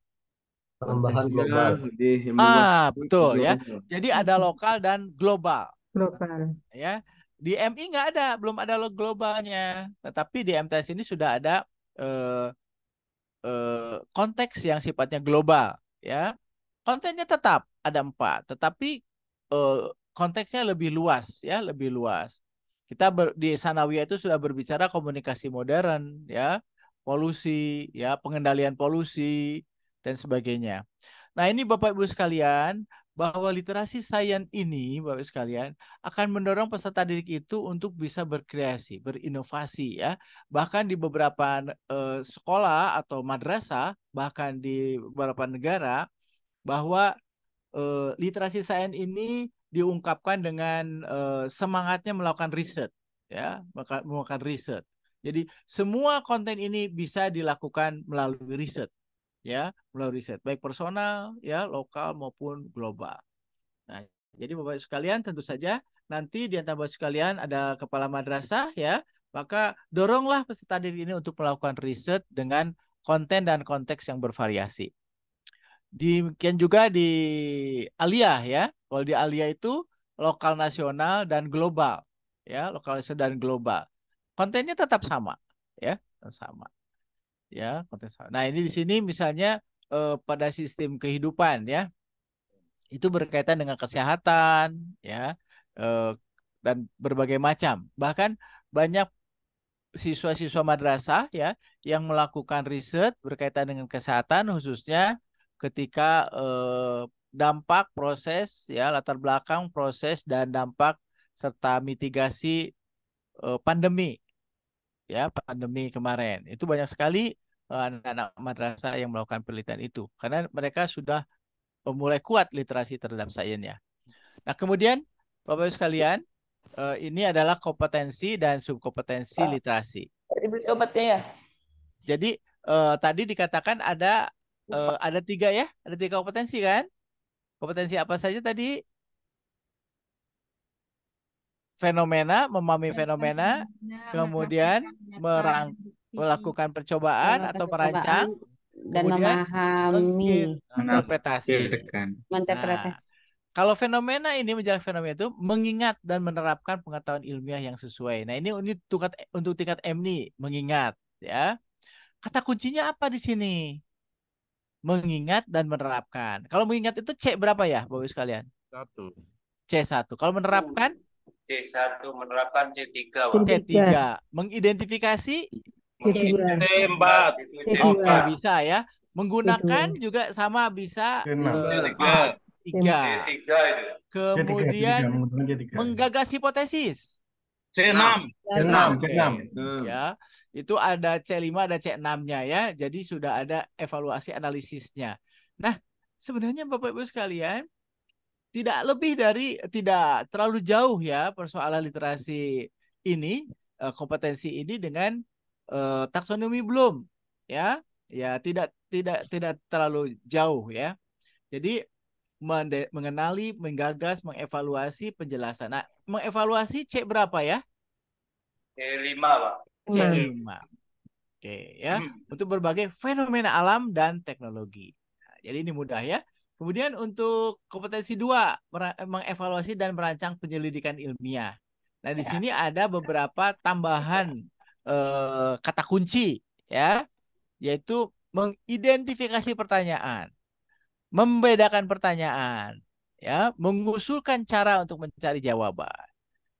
Penambahan global lebih luas Betul ya. global. Jadi ada lokal dan global. Global. Ya. Di MI nggak ada, belum ada globalnya. Tetapi di MTS ini sudah ada konteks yang sifatnya global ya. Kontennya tetap ada 4, tetapi konteksnya lebih luas ya, lebih luas. Kita di Sanawiyah itu sudah berbicara komunikasi modern ya, polusi ya, pengendalian polusi dan sebagainya. Nah, ini Bapak Ibu sekalian, bahwa literasi sains ini Bapak Ibu sekalian akan mendorong peserta didik itu untuk bisa berkreasi, berinovasi ya. Bahkan di beberapa sekolah atau madrasah, bahkan di beberapa negara, bahwa literasi sains ini diungkapkan dengan semangatnya melakukan riset ya, melakukan riset. Jadi semua konten ini bisa dilakukan melalui riset ya, melalui riset baik personal ya, lokal maupun global. Nah, jadi Bapak Ibu sekalian tentu saja nanti di antara Bapak Ibu sekalian ada kepala madrasah ya, maka doronglah peserta didik ini untuk melakukan riset dengan konten dan konteks yang bervariasi. Demikian juga di Aliyah ya. Kalau di Aliyah itu lokal, nasional dan global ya, lokal, nasional dan global. Kontennya tetap sama ya, sama. Ya, konten sama. Nah, ini di sini misalnya pada sistem kehidupan ya. Itu berkaitan dengan kesehatan ya, dan berbagai macam. Bahkan banyak siswa-siswa madrasah ya yang melakukan riset berkaitan dengan kesehatan, khususnya ketika dampak proses ya, latar belakang proses dan dampak serta mitigasi pandemi ya, pandemi kemarin. Itu banyak sekali anak-anak madrasah yang melakukan penelitian itu karena mereka sudah mulai kuat literasi terhadap sainsnya. Nah, kemudian Bapak Ibu sekalian, ini adalah kompetensi dan subkompetensi literasi. Dibeli obatnya ya? Jadi tadi dikatakan ada 3 ya, ada 3 kompetensi kan? Kompetensi apa saja tadi? fenomena, memahami fenomena, kemudian melakukan percobaan melakukan atau percobaan merancang, dan kemudian memahami, menginterpretasi. menafsirkan. Nah, menginterpretasi. kalau fenomena ini menjelaskan fenomena itu mengingat dan menerapkan pengetahuan ilmiah yang sesuai. Nah, ini untuk tingkat M nih, mengingat ya. Kata kuncinya apa di sini? Mengingat dan menerapkan. Kalau mengingat itu C berapa ya, Bapak Ibu sekalian? 1. C1. Kalau menerapkan C1 menerapkan C3, Pak. C3. Mengidentifikasi C2. C4. oke bisa ya. Menggunakan juga sama bisa C3. 3. C3 itu. Kemudian menggagas hipotesis. C6. Oke. Ya, itu ada C5 ada C6-nya ya. Jadi sudah ada evaluasi analisisnya. Nah, sebenarnya Bapak Ibu sekalian tidak terlalu jauh ya persoalan literasi ini, kompetensi ini dengan taksonomi Bloom ya. Ya, tidak terlalu jauh ya. Jadi mengenali, menggagas, mengevaluasi penjelasan. Nah, mengevaluasi C berapa ya? C5, Pak. C5. Oke ya, untuk berbagai fenomena alam dan teknologi. Nah, jadi ini mudah ya. Kemudian untuk kompetensi 2, mengevaluasi dan merancang penyelidikan ilmiah. Nah, di sini ada beberapa tambahan kata kunci ya, yaitu mengidentifikasi pertanyaan, membedakan pertanyaan, ya, mengusulkan cara untuk mencari jawaban.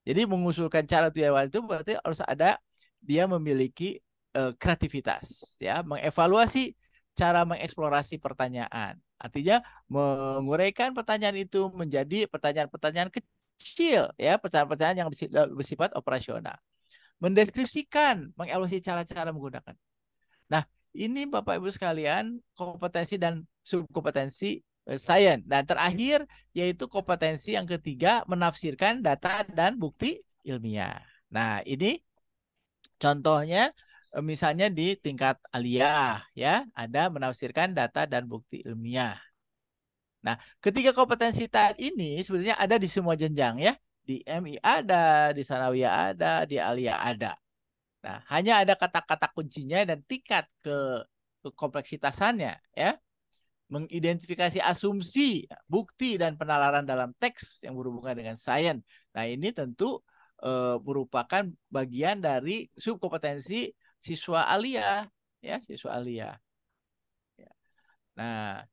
Jadi mengusulkan cara untuk jawaban itu berarti harus ada dia memiliki kreativitas, ya, mengevaluasi cara mengeksplorasi pertanyaan. Artinya menguraikan pertanyaan itu menjadi pertanyaan-pertanyaan kecil, ya, pertanyaan-pertanyaan yang bersifat operasional. Mendeskripsikan, mengevaluasi cara-cara menggunakan. Nah, ini Bapak Ibu sekalian kompetensi dan subkompetensi sains. Dan terakhir yaitu kompetensi yang ketiga, menafsirkan data dan bukti ilmiah. Nah, ini contohnya misalnya di tingkat aliyah ya, ada menafsirkan data dan bukti ilmiah. Nah, ketiga kompetensi tadi ini sebenarnya ada di semua jenjang ya. Di MI ada, di sanawiyah ada, di aliyah ada. Nah, hanya ada kata-kata kuncinya dan tingkat kompleksitasannya ya. Mengidentifikasi asumsi, bukti dan penalaran dalam teks yang berhubungan dengan sains. Nah, ini tentu merupakan bagian dari subkompetensi siswa aliyah ya, siswa aliyah. Nah,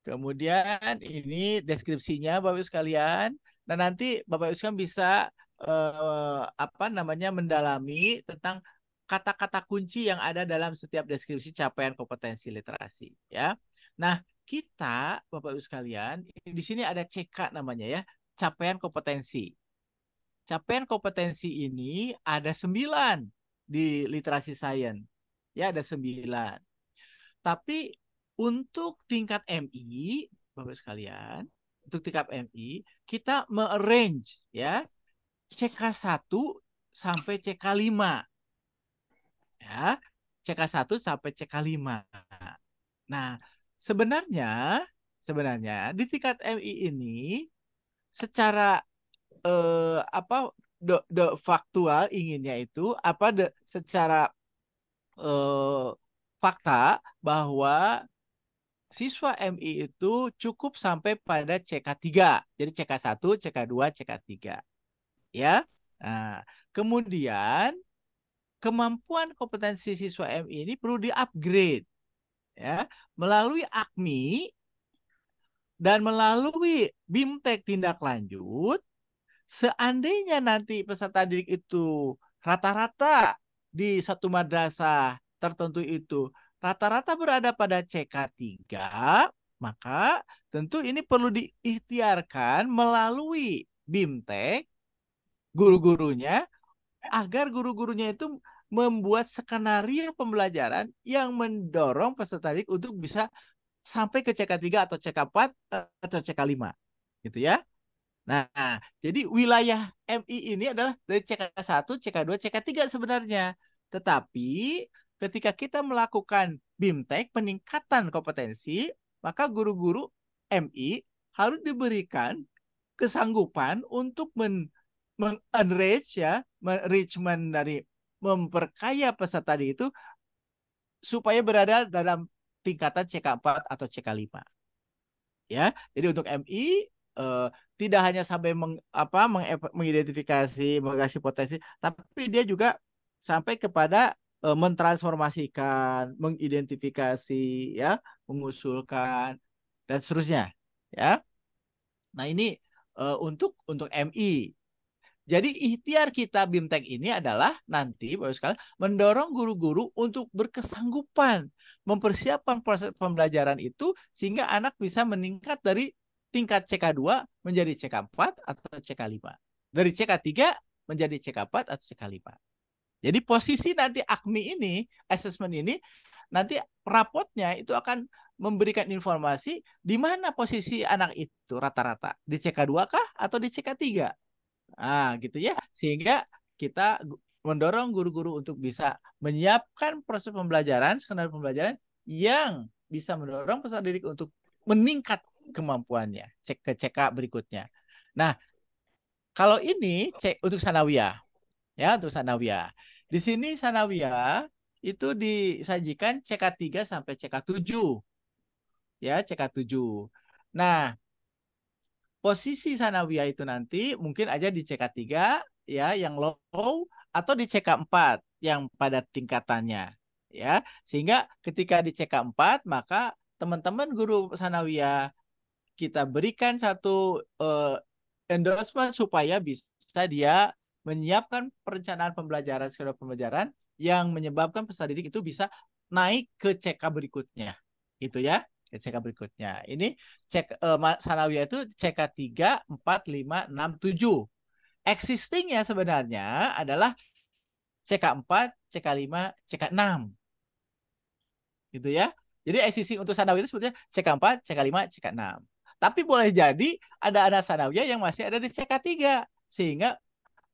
kemudian ini deskripsinya Bapak Ibu sekalian. Nah, nanti Bapak Ibu sekalian bisa mendalami tentang kata-kata kunci yang ada dalam setiap deskripsi capaian kompetensi literasi ya. Nah, kita Bapak Ibu sekalian, di sini ada CK namanya ya, capaian kompetensi. Capaian kompetensi ini ada 9 di literasi sains. Ya, ada 9. Tapi untuk tingkat MI, Bapak Ibu sekalian, untuk tingkat MI, kita me-arrange ya, CK1 sampai CK5. Ya, CK1 sampai CK5. Nah, sebenarnya di tingkat MI ini secara faktual inginnya itu secara fakta bahwa siswa MI itu cukup sampai pada CK3. Jadi CK1, CK2, CK3. Ya. Nah, kemudian kemampuan kompetensi siswa MI ini perlu di-upgrade ya, melalui AKMI dan melalui BIMTEK tindak lanjut. Seandainya nanti peserta didik itu rata-rata di satu madrasah tertentu itu rata-rata berada pada CK3, maka tentu ini perlu diikhtiarkan melalui BIMTEK guru-gurunya agar guru-gurunya itu membuat skenario pembelajaran yang mendorong peserta didik untuk bisa sampai ke CK3 atau CK4 atau CK5 gitu ya. Nah, jadi wilayah MI ini adalah dari CK1, CK2, CK3 sebenarnya. Tetapi ketika kita melakukan BIMTEK, peningkatan kompetensi, maka guru-guru MI harus diberikan kesanggupan untuk meng-enrich ya, enrichment dari memperkaya peserta didik itu supaya berada dalam tingkatan CK4 atau CK5. Ya, jadi untuk MI tidak hanya sampai mengidentifikasi, mengasih potensi, tapi dia juga sampai kepada mentransformasikan, mengidentifikasi, ya, mengusulkan dan seterusnya, ya. Nah ini untuk MI. Jadi ikhtiar kita BIMTEK ini adalah nanti Bapak sekalian mendorong guru-guru untuk berkesanggupan mempersiapkan proses pembelajaran itu sehingga anak bisa meningkat dari tingkat CK2 menjadi CK4 atau CK5. Dari CK3 menjadi CK4 atau CK5. Jadi posisi nanti AKMI ini, assessment ini, nanti rapotnya itu akan memberikan informasi di mana posisi anak itu rata-rata. Di CK2 kah atau di CK3? Nah, gitu ya. Sehingga kita mendorong guru-guru untuk bisa menyiapkan proses pembelajaran, skenario pembelajaran yang bisa mendorong peserta didik untuk meningkat kemampuannya ke CK berikutnya. Nah, kalau ini cek untuk sanawiyah, ya, untuk sanawiyah. Di sini sanawiyah itu disajikan CK3 sampai CK7. Ya, CK7. Nah, posisi sanawiyah itu nanti mungkin aja di CK3 ya yang low atau di CK4 yang pada tingkatannya ya. Sehingga ketika di CK4 maka teman-teman guru sanawiyah kita berikan satu endorsement supaya bisa dia menyiapkan perencanaan pembelajaran, skenario pembelajaran yang menyebabkan peserta didik itu bisa naik ke CK berikutnya. Gitu ya. CK berikutnya. Ini sanawiyah itu CK3, 4, 5, 6, 7. Existingnya sebenarnya adalah CK4, CK5, CK6. Gitu ya. Jadi existing untuk sanawiyah itu sebetulnya CK4, CK5, CK6. Tapi boleh jadi ada anak sanawiyah yang masih ada di CK3. Sehingga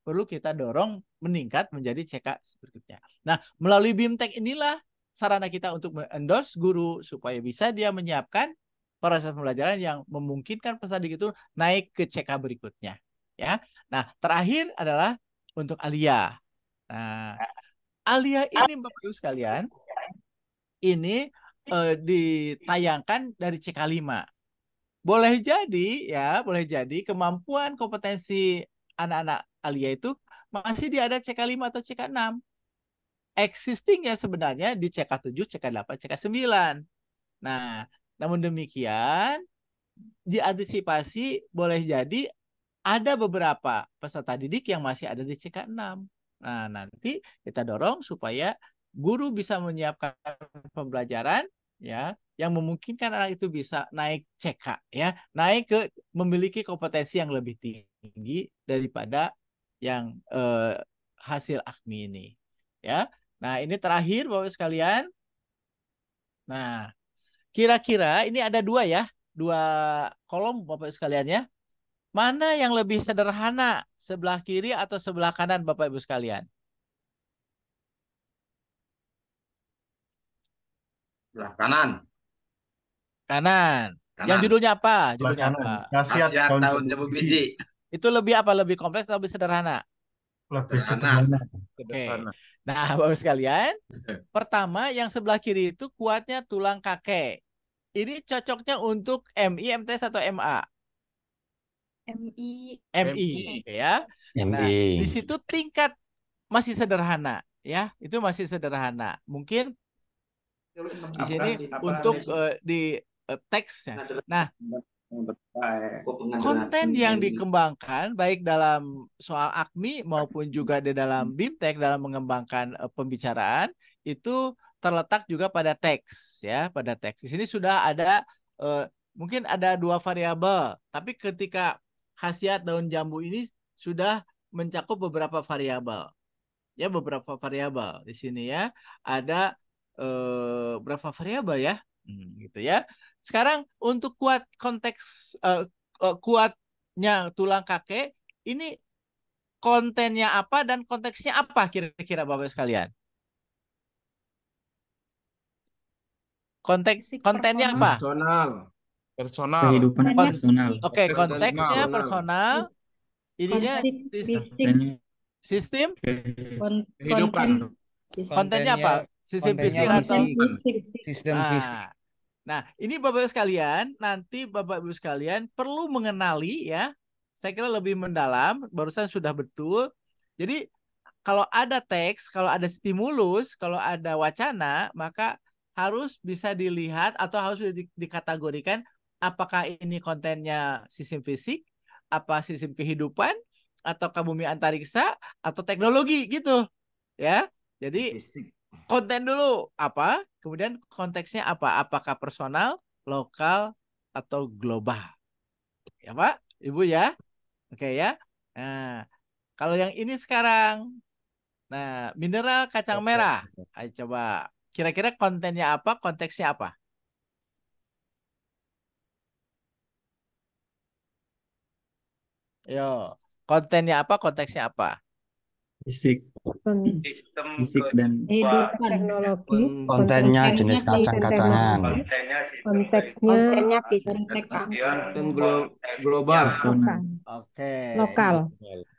perlu kita dorong meningkat menjadi CK berikutnya. Nah, melalui BIMTEK inilah sarana kita untuk endorse guru supaya bisa dia menyiapkan proses pembelajaran yang memungkinkan peserta didik itu naik ke CK berikutnya. Ya. Nah, terakhir adalah untuk aliyah. Nah, aliyah ini Bapak Ibu sekalian, ini ditayangkan dari CK5. Boleh jadi ya, boleh jadi kemampuan kompetensi anak-anak aliyah itu masih di ada CK5 atau CK6. Existingnya sebenarnya di CK7, CK8, CK9. Nah, namun demikian diantisipasi boleh jadi ada beberapa peserta didik yang masih ada di CK6. Nah, nanti kita dorong supaya guru bisa menyiapkan pembelajaran ya yang memungkinkan anak itu bisa naik CK ya, naik ke memiliki kompetensi yang lebih tinggi daripada yang hasil AKMI ini ya. Nah, ini terakhir Bapak sekalian. Nah, kira-kira ini ada dua kolom Bapak sekalian ya. Mana yang lebih sederhana, sebelah kiri atau sebelah kanan Bapak Ibu sekalian? Sebelah kanan. Kanan. Yang Kanan. judulnya apa? Sebelah Judulnya kanan. apa? Khasiat Khasiat daun daun jambu jambu biji. biji. Itu lebih apa? Lebih kompleks atau lebih sederhana? Lebih Sederhana. Oke. Nah, Bapak sekalian, pertama yang sebelah kiri itu kuatnya tulang kakek. Ini cocoknya untuk MI, MTS atau MA? MI. MI, oke ya. Nah, di situ tingkat masih sederhana, ya. Itu masih sederhana. Mungkin di sini untuk di teksnya. Nah, konten yang dikembangkan baik dalam soal AKMI maupun juga di dalam BIMTEK dalam mengembangkan pembicaraan itu terletak juga pada teks ya, pada teks. Di sini sudah ada mungkin ada 2 variabel, tapi ketika khasiat daun jambu ini sudah mencakup beberapa variabel. Ya, beberapa variabel di sini ya. Ada berapa variabel ya? Gitu ya. Sekarang untuk kuat konteks kuatnya tulang kakek ini kontennya apa dan konteksnya apa kira-kira Bapak sekalian? Kontennya apa? Personal. Kehidupan personal. Oke, konteksnya personal. ininya Fisik, sistem konten, kontennya apa? Sistem kontennya fisik atau fisik, sistem fisik. Nah, ini Bapak Ibu sekalian, nanti Bapak Ibu sekalian perlu mengenali ya. Saya kira lebih mendalam, barusan sudah betul. Jadi kalau ada teks, kalau ada stimulus, kalau ada wacana, maka harus bisa dilihat atau harus dikategorikan apakah ini kontennya sistem fisik, apa sistem kehidupan, atau bumi antariksa, atau teknologi gitu. Ya. Jadi Fisik. konten dulu apa, kemudian konteksnya apa, apakah personal, lokal, atau global. Ya Pak, Ibu ya. Oke ya. Nah, kalau yang ini sekarang, nah mineral kacang merah. Ayo coba, kira-kira kontennya apa, konteksnya apa? Yo, kontennya apa, konteksnya apa? Fisik, Sistem fisik dan kehidupan, teknologi, kontennya jenis kontennya kacang-kacangan, teknologi, kontennya sistem konteksnya fisik, kehidupan, global, Oke. lokal,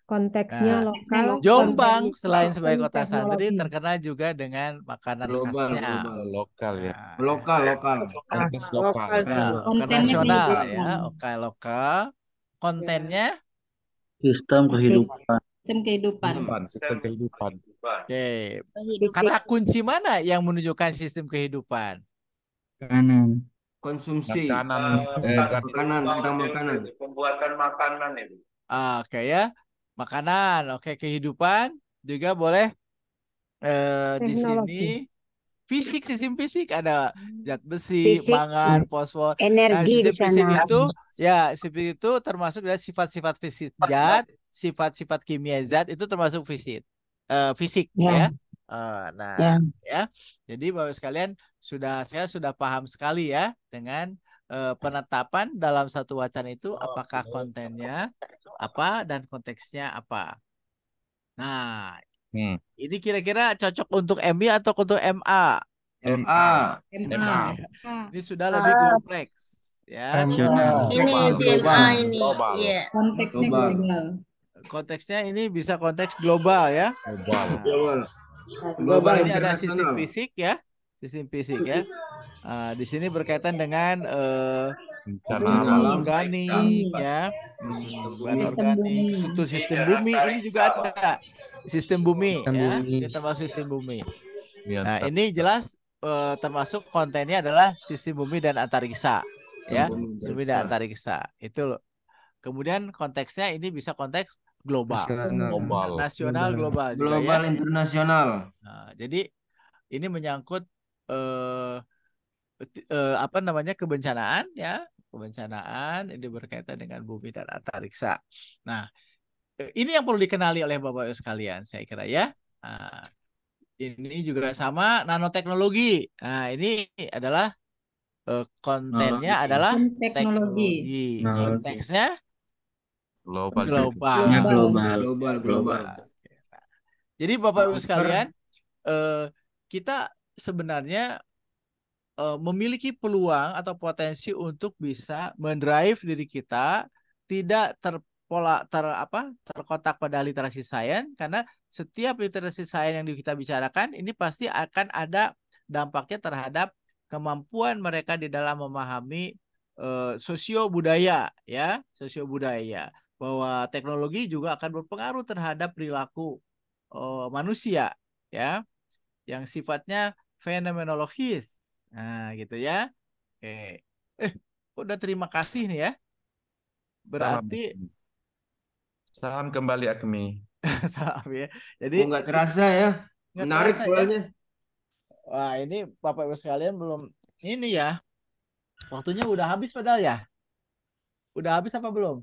konteksnya Nah, lokal, Jombang konten- selain sebagai kota teknologi. santri terkenal juga dengan makanan khasnya. Lokal ya. Nah, Lokal. Konteks lokal. nah, lokal Kontennya nasional kehidupan. ya, oke lokal. Kontennya sistem Fisik. kehidupan, Sistem kehidupan. Sistem kehidupan. oke. Fisik. Kata kunci mana yang menunjukkan sistem kehidupan? kanan, Konsumsi. Makanan. Makanan, tentang makanan. Pembuatan makanan itu. Oke ya, makanan. Oke, kehidupan juga boleh di Teknologi. sini. Fisik, sistem fisik ada zat besi, Fisik, mangan, fosfor. Nah, energi di sistem fisik sana. itu ya, sistem itu termasuk dari sifat-sifat fisik zat, sifat-sifat kimia zat itu termasuk fisik ya. Nah, ya. Jadi Bapak sekalian saya sudah paham sekali ya dengan penetapan dalam satu wacana itu apakah kontennya apa dan konteksnya apa. Nah, ini kira-kira cocok untuk MI atau untuk MA? MA. MA. Ini sudah lebih kompleks ya. nasional, Ini Global. GMA ini. Iya. Konteksnya Global. global. Konteksnya ini bisa konteks global ya. Global. Global ini ada internasional. sistem fisik ya. Sistem fisik ya. Di sini berkaitan dengan Bencana alam alam. organik ya. Bahan organik, struktur sistem bumi ini juga ada. Sistem bumi ya. Ini termasuk sistem bumi. Nah, ini jelas termasuk kontennya adalah sistem bumi dan antariksa ya. Sistem bumi dan antariksa. Itu loh. Kemudian konteksnya ini bisa konteks global. Nasional global juga Global ya. internasional. Nah, jadi ini menyangkut apa namanya kebencanaan ya. Kebencanaan ini berkaitan dengan bumi dan antariksa. Nah, ini yang perlu dikenali oleh Bapak Ibu sekalian saya kira ya. Nah, ini juga sama nanoteknologi. Nah, ini adalah kontennya adalah teknologi. Konteksnya global. Global. Jadi Bapak Ibu sekalian, kita sebenarnya memiliki peluang atau potensi untuk bisa mendrive diri kita tidak terkotak pada literasi sains, karena setiap literasi sains yang kita bicarakan ini pasti akan ada dampaknya terhadap kemampuan mereka di dalam memahami sosio budaya ya, sosio budaya, bahwa teknologi juga akan berpengaruh terhadap perilaku manusia ya, yang sifatnya fenomenologis. Nah, gitu ya. Oke. Udah terima kasih nih ya. Berarti salam kembali Akmi. salam ya. Jadi nggak terasa ya. Menarik soalnya. Wah, ini Bapak Ibu sekalian belum ini ya. Waktunya udah habis padahal ya. Udah habis apa belum?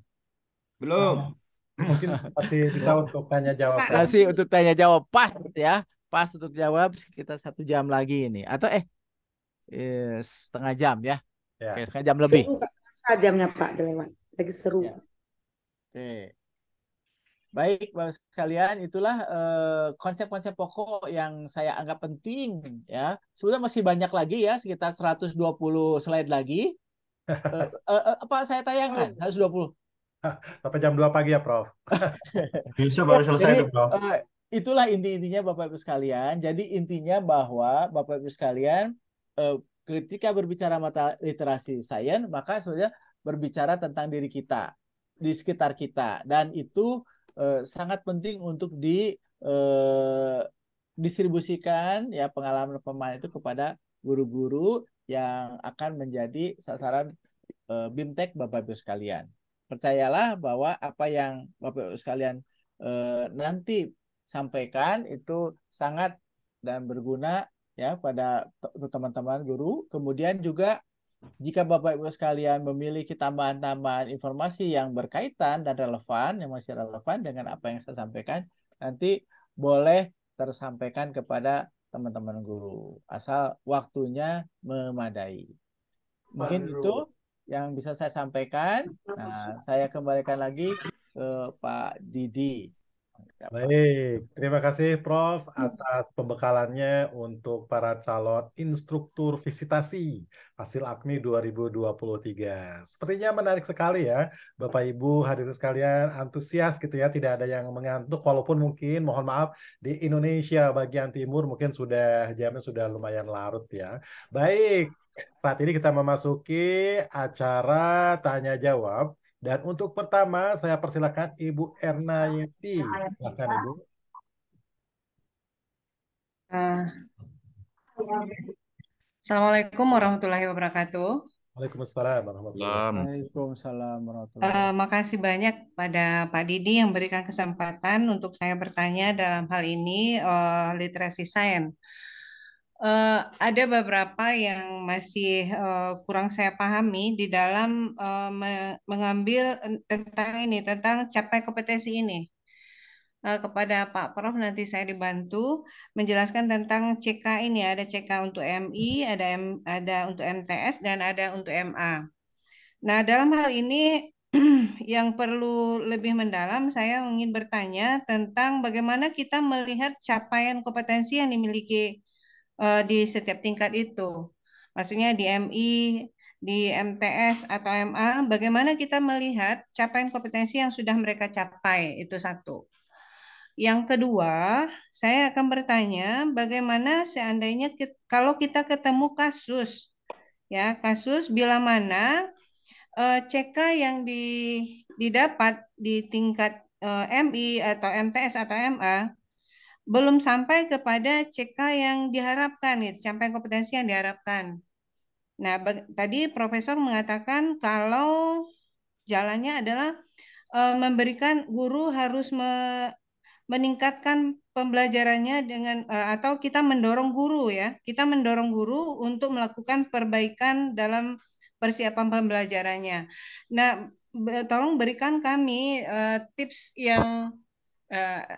Belum. Mungkin masih bisa untuk tanya jawab. Masih untuk tanya jawab pas ya. Pas untuk jawab sekitar 1 jam lagi ini. Atau setengah jam ya. Oke, setengah jam lebih. Setengah jamnya Pak lewat. Lagi seru. Ya. Oke. Baik, Bapak sekalian, itulah konsep-konsep pokok yang saya anggap penting ya. Sebenarnya masih banyak lagi ya, sekitar 120 slide lagi. Apa saya tayangkan? 120. Sampai jam 2 pagi ya, Prof. Bisa Ya, baru selesai jadi tuh, Bro. itulah inti-intinya Bapak Ibu sekalian. Jadi intinya bahwa Bapak Ibu sekalian ketika berbicara mata literasi sains, maka sebenarnya berbicara tentang diri kita, di sekitar kita, dan itu sangat penting untuk distribusikan ya pengalaman pemain itu kepada guru-guru yang akan menjadi sasaran BIMTEK Bapak Ibu sekalian. Percayalah bahwa apa yang Bapak Ibu sekalian nanti sampaikan itu sangat dan berguna ya pada untuk teman-teman guru. Kemudian juga jika Bapak Ibu sekalian memiliki tambahan-tambahan informasi yang berkaitan dan relevan, yang masih relevan dengan apa yang saya sampaikan, nanti boleh tersampaikan kepada teman-teman guru, asal waktunya memadai. Mungkin itu yang bisa saya sampaikan. Nah, saya kembalikan lagi ke Pak Didi. Baik, terima kasih Prof atas pembekalannya untuk para calon instruktur visitasi hasil AKMI 2023. Sepertinya menarik sekali ya, Bapak Ibu hadirin sekalian, antusias gitu ya, tidak ada yang mengantuk walaupun mungkin mohon maaf di Indonesia bagian timur mungkin jamnya sudah lumayan larut ya. Baik, saat ini kita memasuki acara tanya jawab. Dan untuk pertama, saya persilakan Ibu Erna Yeti. Silakan Ibu. Assalamualaikum warahmatullahi wabarakatuh. Waalaikumsalam warahmatullahi wabarakatuh. Waalaikumsalam warahmatullahi wabarakatuh. Makasih banyak pada Pak Didi yang berikan kesempatan untuk saya bertanya dalam hal ini literasi sains. Ada beberapa yang masih kurang saya pahami di dalam mengambil tentang capai kompetensi ini. Kepada Pak Prof nanti saya dibantu menjelaskan tentang CK ini. Ada CK untuk MI, ada untuk MTS dan ada untuk MA. Nah, dalam hal ini yang perlu lebih mendalam, saya ingin bertanya tentang bagaimana kita melihat capaian kompetensi yang dimiliki di setiap tingkat itu. Maksudnya di MI, di MTS atau MA, bagaimana kita melihat capaian kompetensi yang sudah mereka capai, itu satu. Yang kedua, saya akan bertanya bagaimana seandainya kalau kita ketemu kasus, ya kasus bila mana CK yang didapat di tingkat MI atau MTS atau MA belum sampai kepada CK yang diharapkan, capaian kompetensi yang diharapkan. Nah, tadi Profesor mengatakan kalau jalannya adalah memberikan guru harus meningkatkan pembelajarannya dengan atau kita mendorong guru ya, kita mendorong guru untuk melakukan perbaikan dalam persiapan pembelajarannya. Nah, tolong berikan kami tips yang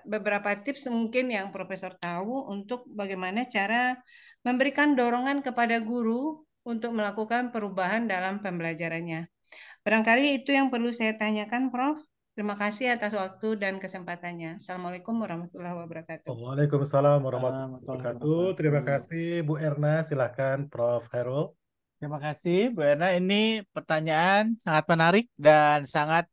beberapa tips mungkin yang Profesor tahu untuk bagaimana cara memberikan dorongan kepada guru untuk melakukan perubahan dalam pembelajarannya. Barangkali itu yang perlu saya tanyakan, Prof. Terima kasih atas waktu dan kesempatannya. Assalamualaikum warahmatullahi wabarakatuh. Waalaikumsalam warahmatullahi wabarakatuh. Terima kasih Bu Erna. Silakan Prof. Hairul. Terima kasih Bu Erna. Ini pertanyaan sangat menarik dan sangat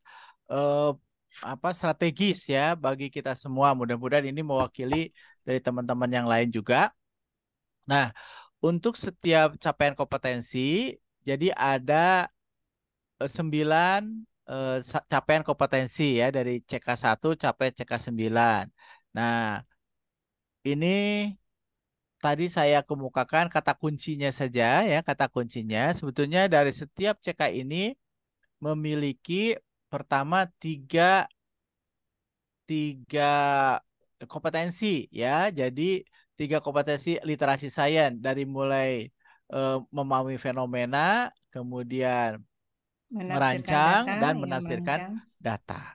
strategis ya bagi kita semua. Mudah-mudahan ini mewakili dari teman-teman yang lain juga. Nah, untuk setiap capaian kompetensi, jadi ada 9 capaian kompetensi ya dari CK1 capai CK9. Nah, ini tadi saya kemukakan kata kuncinya saja ya, kata kuncinya sebetulnya dari setiap CK ini memiliki pertama tiga kompetensi ya. Jadi 3 kompetensi literasi sains dari mulai memahami fenomena, kemudian merancang dan menafsirkan data.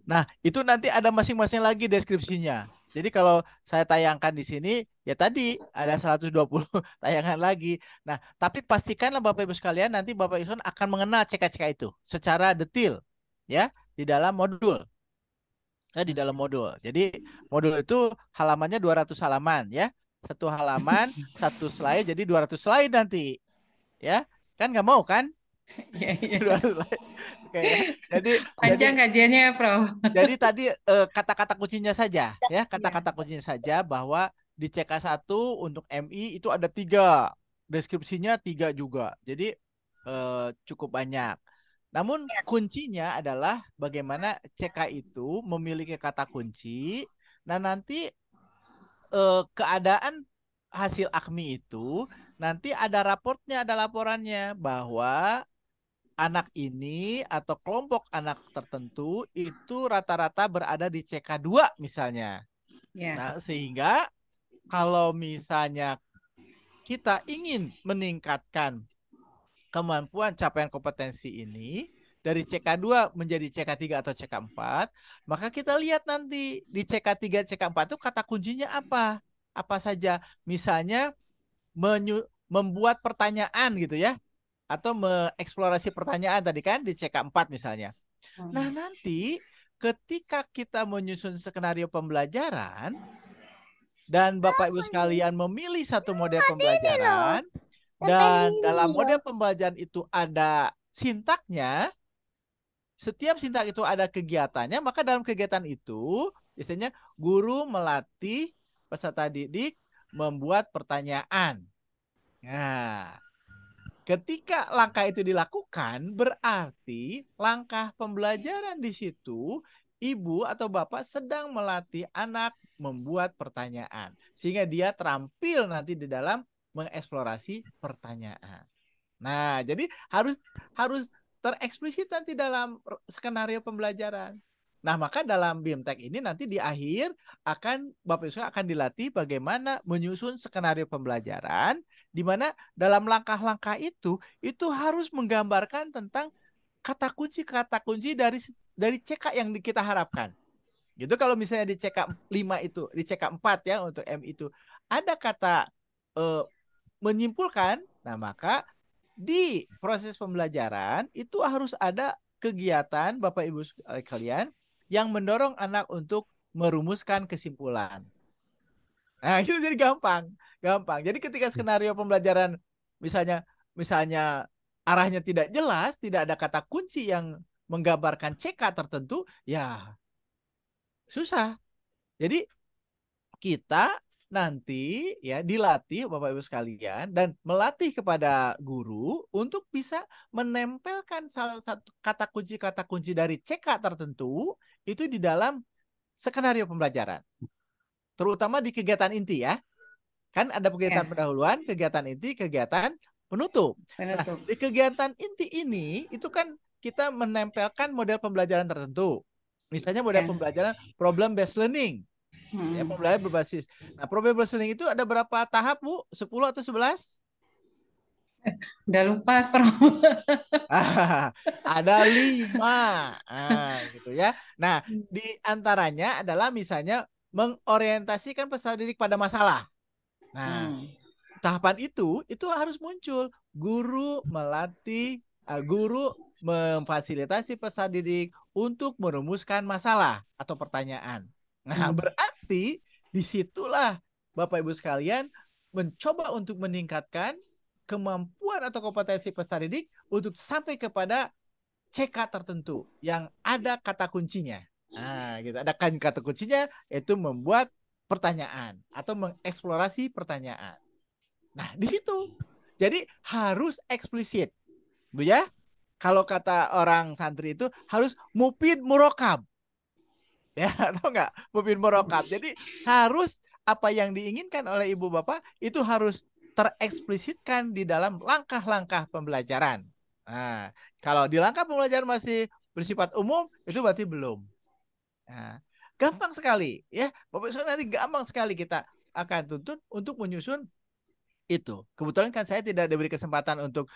Nah, itu nanti ada masing-masing lagi deskripsinya. Jadi kalau saya tayangkan di sini, ya tadi ada 120 tayangan lagi. Nah, tapi pastikanlah Bapak Ibu sekalian, nanti Bapak Ibu akan mengenal CK-CK itu secara detail ya di dalam modul. Di dalam modul. Jadi modul itu halamannya 200 halaman ya. Satu halaman, satu slide, jadi 200 slide nanti. Ya, kan nggak mau kan? Iya, iya. Oke ya. Jadi Panjang kajiannya, Prof. jadi tadi kata-kata kuncinya saja ya, Iya. kata-kata kuncinya saja bahwa di CK1 untuk MI itu ada 3, deskripsinya 3 juga. Jadi cukup banyak. Namun kuncinya adalah bagaimana CK itu memiliki kata kunci. Nah, nanti keadaan hasil AKMI itu nanti ada raportnya, ada laporannya bahwa anak ini atau kelompok anak tertentu itu rata-rata berada di CK2 misalnya. Ya. Nah, sehingga kalau misalnya kita ingin meningkatkan kemampuan capaian kompetensi ini dari CK2 menjadi CK3 atau CK4, maka kita lihat nanti di CK3, CK4 itu kata kuncinya apa? Apa saja? Misalnya membuat pertanyaan gitu ya, atau mengeksplorasi pertanyaan tadi kan di CK4 misalnya. Nah, nanti ketika kita menyusun skenario pembelajaran dan Bapak Ibu sekalian memilih satu model pembelajaran dan dalam model pembelajaran itu ada sintaknya, setiap sintak itu ada kegiatannya, maka dalam kegiatan itu biasanya guru melatih peserta didik membuat pertanyaan. Nah, ketika langkah itu dilakukan, berarti langkah pembelajaran di situ, ibu atau bapak sedang melatih anak membuat pertanyaan. Sehingga dia terampil nanti di dalam mengeksplorasi pertanyaan. Nah, jadi harus tereksplisit nanti dalam skenario pembelajaran. Nah, maka dalam BIMTEK ini nanti di akhir Bapak Ibu akan dilatih bagaimana menyusun skenario pembelajaran, di mana dalam langkah-langkah itu harus menggambarkan tentang kata kunci dari CK yang kita harapkan. Gitu kalau misalnya di CK 5 itu, di CK 4 ya untuk M itu ada kata menyimpulkan, nah maka di proses pembelajaran itu harus ada kegiatan Bapak Ibu kalian yang mendorong anak untuk merumuskan kesimpulan. Nah, itu jadi gampang. Jadi ketika skenario pembelajaran misalnya arahnya tidak jelas, tidak ada kata kunci yang menggambarkan CK tertentu, ya susah. Jadi kita nanti ya dilatih Bapak Ibu sekalian dan melatih kepada guru untuk bisa menempelkan salah satu kata kunci dari CK tertentu itu di dalam skenario pembelajaran. Terutama di kegiatan inti ya. Kan ada kegiatan pendahuluan, kegiatan inti, kegiatan penutup. Nah, di kegiatan inti ini itu kan kita menempelkan model pembelajaran tertentu. Misalnya model pembelajaran problem based learning. Ya, pembelajaran berbasis. Nah, problem based learning itu ada berapa tahap, Bu? 10 atau 11? Udah lupa, Prof. Ada 5. Gitu ya. Nah, di antaranya adalah misalnya mengorientasikan peserta didik pada masalah. Nah, tahapan itu harus muncul. Guru memfasilitasi peserta didik untuk merumuskan masalah atau pertanyaan. Nah, berarti disitulah Bapak Ibu sekalian mencoba untuk meningkatkan kemampuan atau kompetensi peserta didik untuk sampai kepada CK tertentu yang ada kata kuncinya. Nah, gitu. Ada kata kuncinya yaitu membuat pertanyaan atau mengeksplorasi pertanyaan. Nah, di situ. Jadi harus eksplisit. Bu ya. Kalau kata orang santri itu harus mufid murokab. Ya, atau enggak? Mufid murokab. Jadi harus apa yang diinginkan oleh ibu bapak itu harus tereksplisitkan di dalam langkah-langkah pembelajaran. Nah, kalau di langkah pembelajaran masih bersifat umum, itu berarti belum. Nah, gampang sekali ya, Bapak Ibu nanti gampang sekali kita akan tuntut untuk menyusun itu. Kebetulan kan saya tidak diberi kesempatan untuk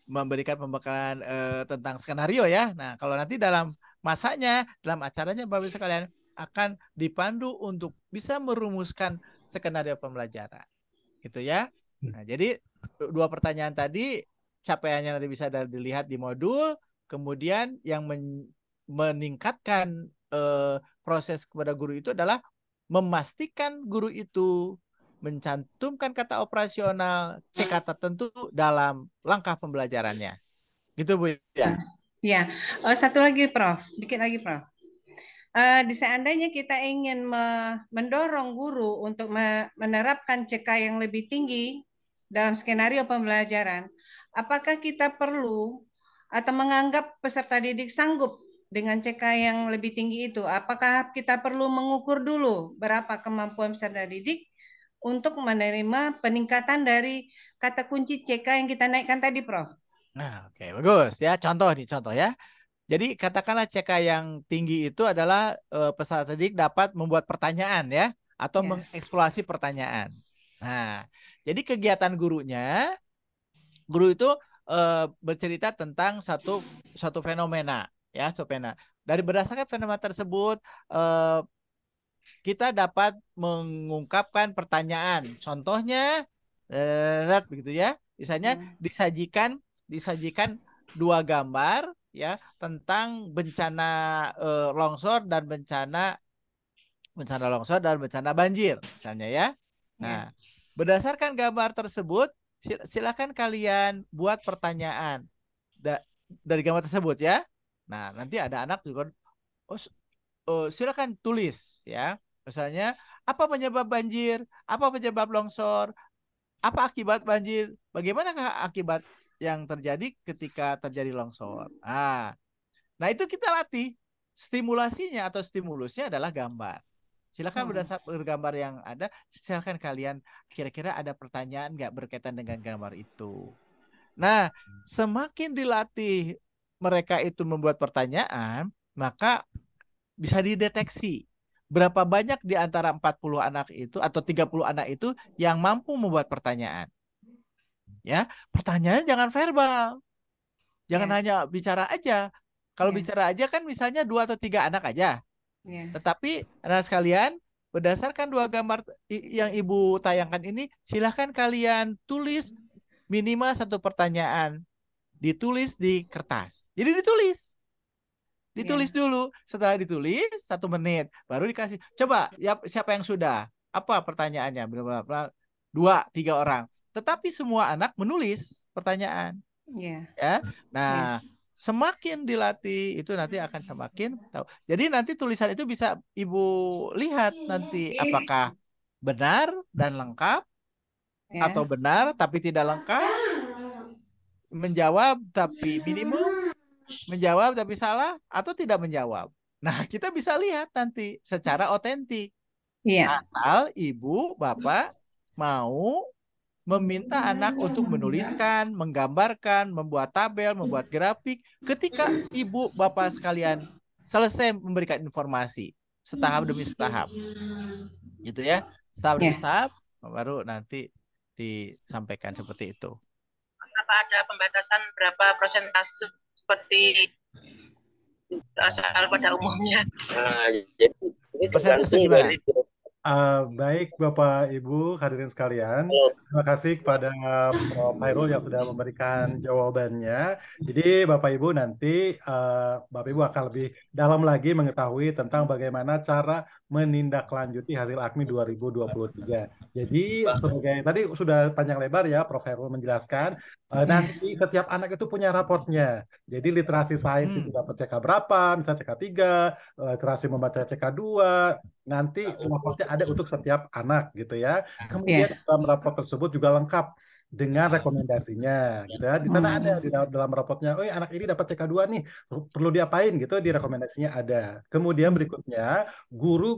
memberikan pembekalan tentang skenario ya. Nah, kalau nanti dalam masanya, dalam acaranya Bapak Ibu sekalian akan dipandu untuk bisa merumuskan skenario pembelajaran. Gitu ya. Nah, jadi 2 pertanyaan tadi capaiannya nanti bisa dilihat di modul, kemudian yang meningkatkan proses kepada guru itu adalah memastikan guru itu mencantumkan kata operasional CK tertentu dalam langkah pembelajarannya. Gitu Bu ya. Ya, satu lagi Prof, sedikit lagi Prof. Seandainya kita ingin mendorong guru untuk menerapkan CK yang lebih tinggi dalam skenario pembelajaran, apakah kita perlu atau menganggap peserta didik sanggup dengan CK yang lebih tinggi itu? Apakah kita perlu mengukur dulu berapa kemampuan peserta didik untuk menerima peningkatan dari kata kunci CK yang kita naikkan tadi, Prof? Nah, oke, bagus ya. Contoh ya. Jadi katakanlah CK yang tinggi itu adalah peserta didik dapat membuat pertanyaan ya, atau mengeksplorasi pertanyaan. Nah, jadi kegiatan guru itu bercerita tentang suatu fenomena ya, Dari berdasarkan fenomena tersebut kita dapat mengungkapkan pertanyaan. Contohnya begitu ya. Misalnya disajikan 2 gambar ya tentang bencana longsor dan bencana banjir misalnya ya. Nah, berdasarkan gambar tersebut silakan kalian buat pertanyaan dari gambar tersebut ya. Nah, nanti ada anak juga silakan tulis ya. Misalnya apa penyebab banjir, apa penyebab longsor, apa akibat banjir, bagaimanakah akibat yang terjadi ketika terjadi longsor. Nah itu kita latih. Stimulasinya atau stimulusnya adalah gambar. Silakan berdasarkan gambar yang ada, silakan kalian kira-kira ada pertanyaan nggak berkaitan dengan gambar itu. Nah, semakin dilatih mereka itu membuat pertanyaan, maka bisa dideteksi berapa banyak di antara 40 anak itu atau 30 anak itu yang mampu membuat pertanyaan. Ya, pertanyaan jangan verbal. Jangan hanya bicara aja. Kalau bicara aja kan misalnya 2 atau 3 anak aja. Tetapi anak sekalian, berdasarkan 2 gambar yang Ibu tayangkan ini, silahkan kalian tulis minimal 1 pertanyaan. Ditulis di kertas. Jadi ditulis dulu. Setelah ditulis 1 menit, baru dikasih. Coba ya, siapa yang sudah? Apa pertanyaannya? 2, 3 orang. Tetapi semua anak menulis pertanyaan. Ya. Nah, semakin dilatih itu nanti akan semakin tahu. Jadi nanti tulisan itu bisa Ibu lihat nanti apakah benar dan lengkap atau benar tapi tidak lengkap, menjawab tapi minimum, menjawab tapi salah, atau tidak menjawab. Nah, kita bisa lihat nanti secara otentik. Asal Ibu, Bapak mau meminta anak untuk menuliskan, menggambarkan, membuat tabel, membuat grafik. Ketika Ibu, Bapak sekalian selesai memberikan informasi, setahap demi setahap. Gitu ya. Setahap demi setahap, baru nanti disampaikan seperti itu. Apakah ada pembatasan berapa persentase seperti asal pada umumnya? Jadi persentase gimana? Baik Bapak Ibu hadirin sekalian, terima kasih kepada Prof. Hairul yang sudah memberikan jawabannya. Jadi Bapak Ibu nanti Bapak Ibu akan lebih dalam lagi mengetahui tentang bagaimana cara menindaklanjuti hasil AKMI 2023. Jadi sebagai tadi sudah panjang lebar ya Prof. Hairul menjelaskan, nanti setiap anak itu punya raportnya. Jadi literasi sains itu dapat CK berapa, misalnya CK 3, literasi membaca CK 2, nanti raportnya ada untuk setiap anak gitu ya. Kemudian dalam raport tersebut juga lengkap dengan rekomendasinya gitu ya. Di sana ada di dalam raportnya, oh anak ini dapat CK2 nih, perlu diapain gitu, di rekomendasinya ada. Kemudian berikutnya, guru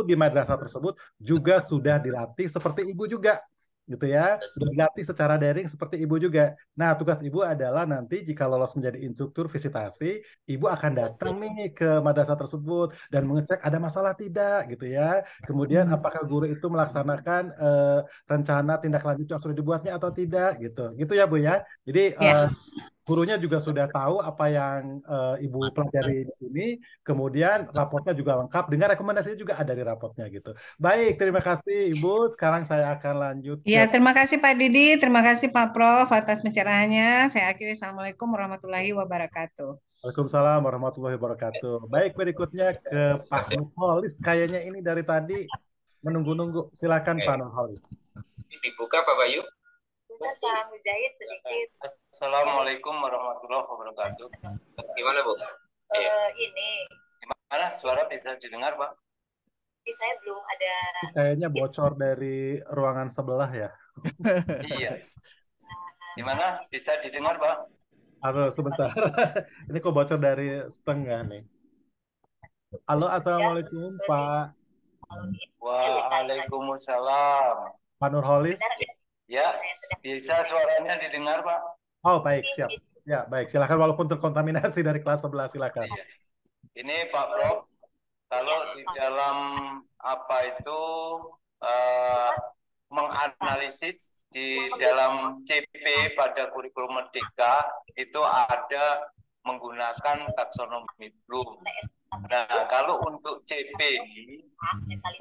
di madrasah tersebut juga sudah dilatih seperti Ibu juga gitu ya, sudah dilatih secara daring seperti Ibu juga. Nah, tugas Ibu adalah nanti jika lolos menjadi instruktur visitasi, Ibu akan datang nih ke madrasah tersebut dan mengecek ada masalah tidak gitu ya. Kemudian apakah guru itu melaksanakan rencana tindak lanjut yang sudah dibuatnya atau tidak gitu. Gitu ya Bu ya. Jadi gurunya juga sudah tahu apa yang Ibu pelajari di sini, kemudian raportnya juga lengkap, dengan rekomendasinya juga ada di rapotnya gitu. Baik, terima kasih Ibu. Sekarang saya akan lanjut. Ya, terima kasih Pak Didi, terima kasih Pak Prof atas pencerahannya. Saya akhiri, Assalamualaikum warahmatullahi wabarakatuh. Waalaikumsalam warahmatullahi wabarakatuh. Baik, berikutnya ke Pak Nurholis. Kayaknya ini dari tadi menunggu-nunggu. Silakan Pak Nurholis. Dibuka Pak Bayu. Pak Mujahid sedikit. Assalamualaikum warahmatullahi wabarakatuh. Gimana Bu? Ini Gimana suara bisa didengar, Pak? saya belum ada. Kayaknya bocor dari ruangan sebelah ya. Iya. Gimana? Bisa didengar, Pak? Halo, sebentar. Ini kok bocor dari setengah nih. Halo, Assalamualaikum Pak. Waalaikumsalam. Pak Nurholis. Ya, bisa suaranya didengar, Pak? Oh, baik, siap. Ya, baik. Silakan walaupun terkontaminasi dari kelas sebelah, silakan. Iya. Ini Pak Prof, kalau di dalam apa itu menganalisis di dalam CP pada kurikulum Merdeka itu ada menggunakan taksonomi Bloom. Nah, kalau untuk CP ini,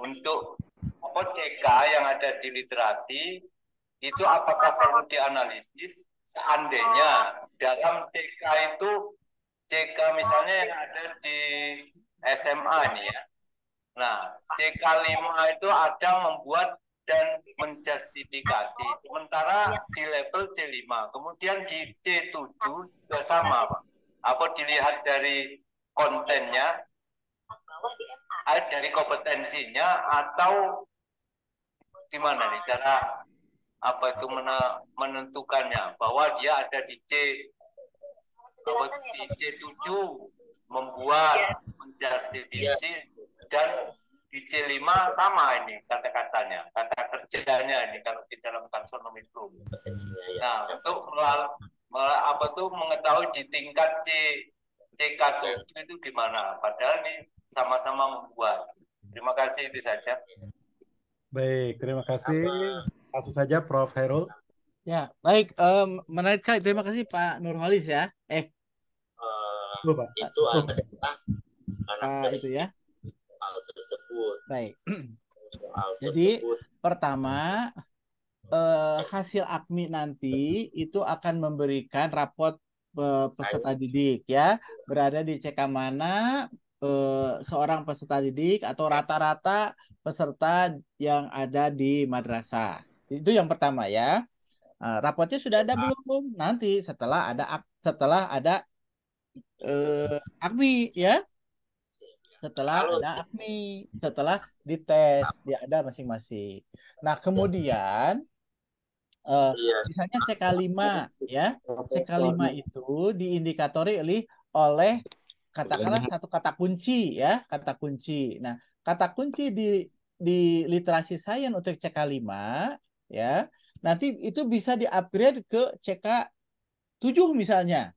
untuk CK yang ada di literasi, itu apakah perlu dianalisis? Seandainya dalam CK itu, CK misalnya yang ada di SMA nih ya. Nah, CK5 itu ada membuat dan menjustifikasi. Sementara di level C5. Kemudian di C7 juga sama, Pak. Apa dilihat dari kontennya, dari kompetensinya, atau gimana nih cara apa itu menentukannya bahwa dia ada di C7 membuat menjustifikasi dan di C5 sama ini kata-katanya, kata kerjanya ini kalau di dalam taksonomi Bloom. Nah, untuk apa tuh mengetahui di tingkat CK7 itu gimana? Padahal ini sama-sama membuat. Terima kasih, itu saja. Baik, terima kasih. Langsung saja Prof. Herul. Ya, baik. Menarik sekali. Terima kasih Pak Nurholis ya. Itu adalah itu ya. soal tersebut. Baik. Soal Jadi tersebut. pertama hasil AKMI nanti itu akan memberikan raport peserta didik ya, berada di CK mana seorang peserta didik atau rata-rata peserta yang ada di madrasah. Itu yang pertama ya. Raportnya sudah ada belum? Nanti setelah ada AKMI ya. Setelah ada AKMI, setelah dites, dia ada masing-masing. Nah, kemudian misalnya CK5 ya. CK5 itu diindikatori oleh katakanlah satu kata kunci ya, kata kunci. Nah, kata kunci di literasi sains untuk CK5 ya. Nanti itu bisa di-upgrade ke CK7 misalnya.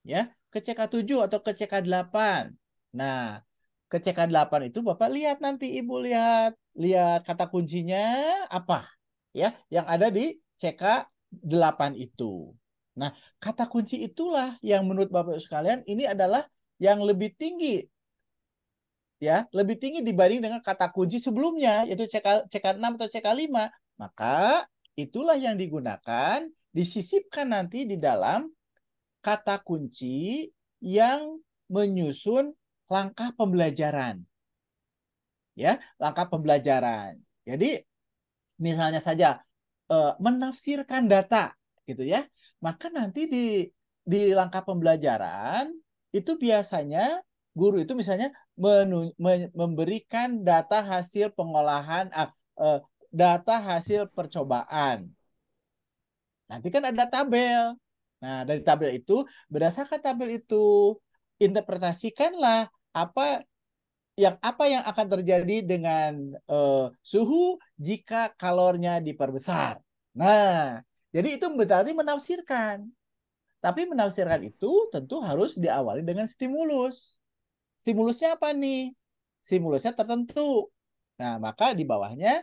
Ya, ke CK7 atau ke CK8. Nah, ke CK8 itu Bapak lihat nanti Ibu lihat kata kuncinya apa ya yang ada di CK8 itu. Nah, kata kunci itulah yang menurut Bapak sekalian ini adalah yang lebih tinggi ya, lebih tinggi dibanding dengan kata kunci sebelumnya yaitu CK6 atau CK5. Maka itulah yang digunakan disisipkan nanti di dalam kata kunci yang menyusun langkah pembelajaran. Ya, langkah pembelajaran. Jadi misalnya saja menafsirkan data gitu ya. Maka nanti di langkah pembelajaran itu biasanya guru itu misalnya memberikan data hasil pengolahan data hasil percobaan. Nanti kan ada tabel. Nah, dari tabel itu, berdasarkan tabel itu, interpretasikanlah apa yang akan terjadi dengan suhu jika kalornya diperbesar. Nah, jadi itu berarti menafsirkan. Tapi menafsirkan itu tentu harus diawali dengan stimulus. Stimulusnya apa nih? Stimulusnya tertentu. Nah, maka di bawahnya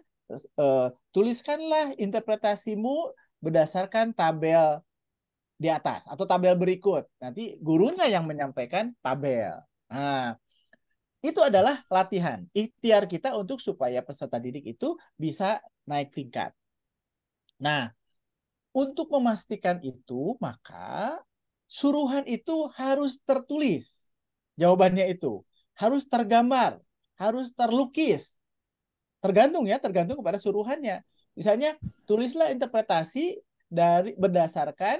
tuliskanlah interpretasimu berdasarkan tabel di atas atau tabel berikut. Nanti gurunya yang menyampaikan tabel. Nah, itu adalah latihan. Ikhtiar kita untuk supaya peserta didik itu bisa naik tingkat. Nah, untuk memastikan itu, maka suruhan itu harus tertulis. Jawabannya itu harus tergambar, harus terlukis. tergantung kepada suruhannya. Misalnya tulislah interpretasi berdasarkan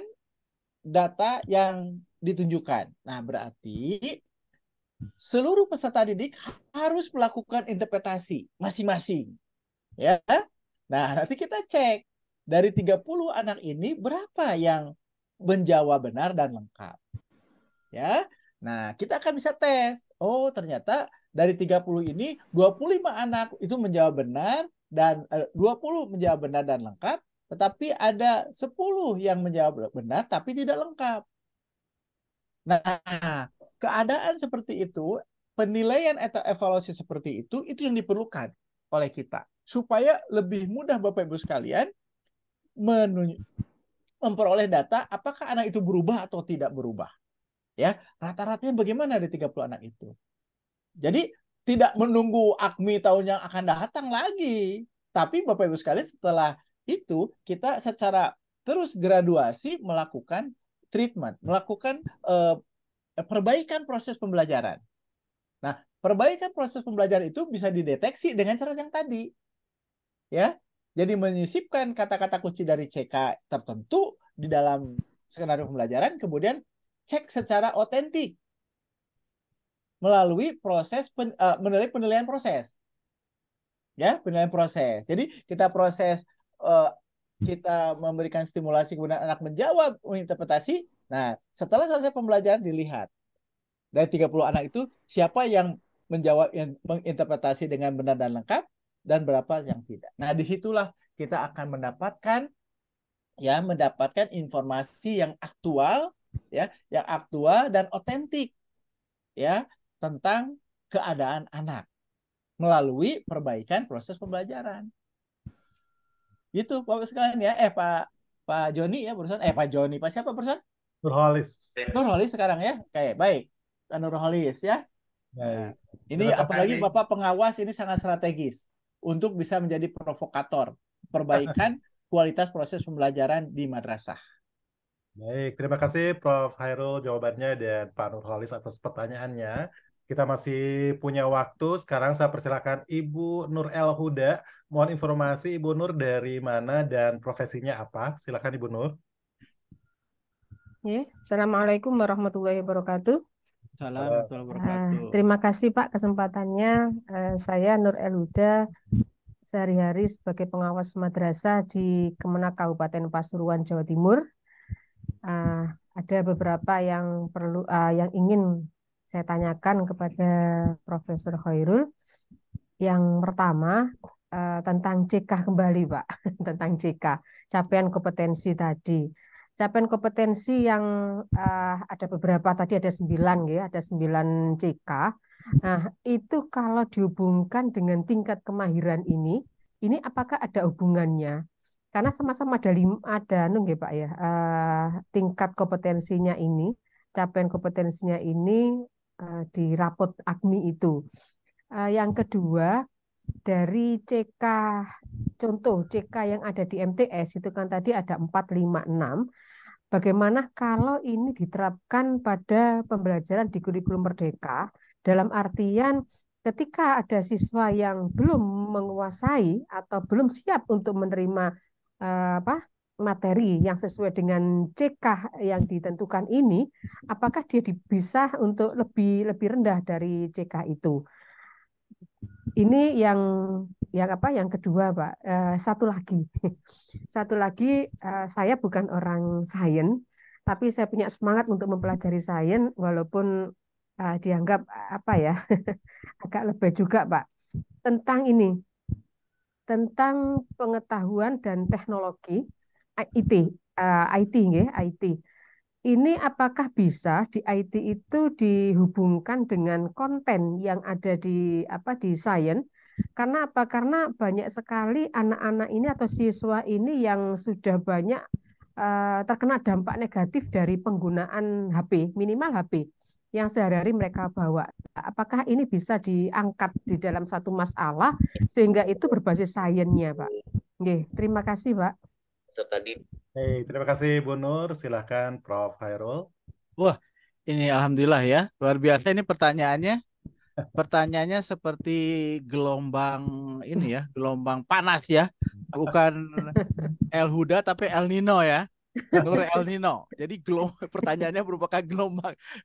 data yang ditunjukkan. Nah, berarti seluruh peserta didik harus melakukan interpretasi masing-masing. Ya. Nah, nanti kita cek dari 30 anak ini berapa yang menjawab benar dan lengkap. Ya. Nah, kita akan bisa tes. Oh, ternyata dari 30 ini 25 anak itu menjawab benar dan 20 menjawab benar dan lengkap, tetapi ada 10 yang menjawab benar tapi tidak lengkap. Nah, keadaan seperti itu, penilaian atau evaluasi seperti itu yang diperlukan oleh kita supaya lebih mudah Bapak Ibu sekalian memperoleh data apakah anak itu berubah atau tidak berubah. Ya, rata-ratanya bagaimana dari 30 anak itu. Jadi tidak menunggu AKMI tahun yang akan datang lagi. Tapi Bapak Ibu sekalian setelah itu kita secara terus graduasi melakukan treatment, melakukan perbaikan proses pembelajaran. Nah, perbaikan proses pembelajaran itu bisa dideteksi dengan cara yang tadi. Ya. Jadi menyisipkan kata-kata kunci dari CK tertentu di dalam skenario pembelajaran, kemudian cek secara otentik melalui proses penilaian proses. Ya, penilaian proses. Jadi kita proses kita memberikan stimulasi kemudian anak menjawab interpretasi. Nah, setelah selesai pembelajaran dilihat dari 30 anak itu siapa yang menjawab menginterpretasi dengan benar dan lengkap dan berapa yang tidak. Nah, disitulah kita akan mendapatkan informasi yang aktual, ya, yang aktual dan otentik, ya, tentang keadaan anak melalui perbaikan proses pembelajaran. Gitu, Bapak sekalian ya. Pak Joni ya barusan. Pak Joni, Pak siapa barusan? Nurholis. Nurholis sekarang ya. Oke, baik. Pak Nurholis ya. Nah, ini apalagi Bapak pengawas ini sangat strategis untuk bisa menjadi provokator perbaikan kualitas proses pembelajaran di madrasah. Baik, terima kasih Prof. Hairul jawabannya dan Pak Nurholis atas pertanyaannya. Kita masih punya waktu. Sekarang saya persilakan Ibu Nur El Huda. Mohon informasi Ibu Nur dari mana dan profesinya apa? Silakan Ibu Nur. Assalamualaikum warahmatullahi wabarakatuh. Assalamualaikum warahmatullahi wabarakatuh. Terima kasih Pak kesempatannya. Saya Nur El Huda, sehari-hari sebagai pengawas madrasah di Kemenak Kabupaten Pasuruan, Jawa Timur. Ada beberapa yang yang ingin saya tanyakan kepada Profesor Khairul. Yang pertama tentang CK kembali Pak, tentang CK, capaian kompetensi tadi. Capaian kompetensi yang ada beberapa tadi ada 9 ya, ada 9 CK. Nah, itu kalau dihubungkan dengan tingkat kemahiran ini apakah ada hubungannya? Karena sama-sama ada Pak ya, tingkat kompetensinya ini, capaian kompetensinya ini di rapot AKMI itu. Yang kedua, dari CK, contoh CK yang ada di MTS itu kan tadi ada 4, 5, 6. Bagaimana kalau ini diterapkan pada pembelajaran di kurikulum Merdeka, dalam artian ketika ada siswa yang belum menguasai atau belum siap untuk menerima materi yang sesuai dengan CK yang ditentukan ini, apakah dia bisa untuk lebih rendah dari CK itu? Ini yang kedua, Pak. Satu lagi, saya bukan orang sains, tapi saya punya semangat untuk mempelajari sains, walaupun dianggap agak lebih juga, Pak. Tentang pengetahuan dan teknologi IT. Ini apakah bisa di IT itu dihubungkan dengan konten yang ada di sains? Karena apa? Karena banyak sekali anak-anak ini atau siswa ini yang sudah banyak terkena dampak negatif dari penggunaan HP, minimal HP yang sehari-hari mereka bawa. Apakah ini bisa diangkat di dalam satu masalah sehingga itu berbasis sainsnya, Pak? Oke, terima kasih, Pak. Terima kasih Bu Nur. Silahkan Prof. Khairul. Wah, ini alhamdulillah ya, luar biasa ini pertanyaannya. pertanyaannya seperti gelombang ini ya, gelombang panas ya. Bukan El Huda tapi El Nino ya. Nur El Nino. Jadi pertanyaannya merupakan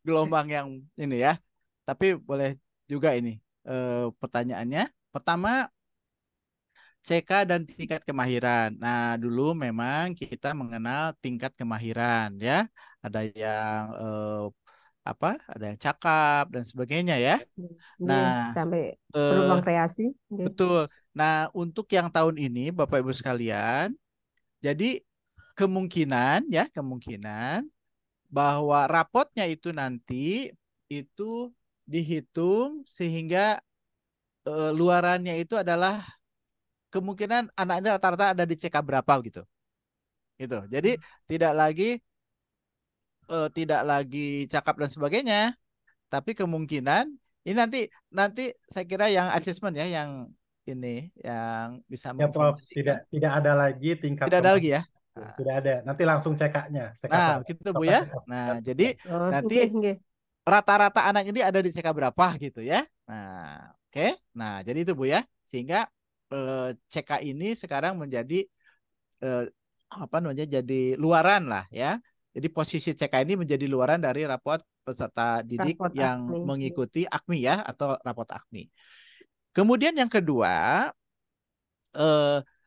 gelombang yang ini ya. Tapi boleh juga ini pertanyaannya. Pertama, CK dan tingkat kemahiran. Nah, dulu memang kita mengenal tingkat kemahiran ya. Ada yang ada yang cakap dan sebagainya ya. Nah, sampai peluang kreasi. betul. Nah, untuk yang tahun ini Bapak Ibu sekalian, jadi kemungkinan bahwa rapotnya itu nanti itu dihitung sehingga luarannya itu adalah kemungkinan anak ini rata-rata ada di CK berapa gitu. Gitu. Jadi tidak lagi cakap dan sebagainya, tapi kemungkinan ini nanti saya kira yang asesmen ya yang ini yang bisa Ya, Prof. menginformasikan. Tidak ada lagi tingkat Tidak ada lagi ya. Tidak ada. Nanti langsung CK-nya. Nah, gitu Bu ya. Nah, jadi nanti rata-rata anak ini ada di CK berapa gitu ya. Nah, oke. Nah, jadi itu Bu ya. Sehingga CK ini sekarang menjadi jadi luaran lah ya. Jadi posisi CK ini menjadi luaran dari raport peserta didik yang mengikuti AKMI ya atau raport AKMI. Kemudian yang kedua,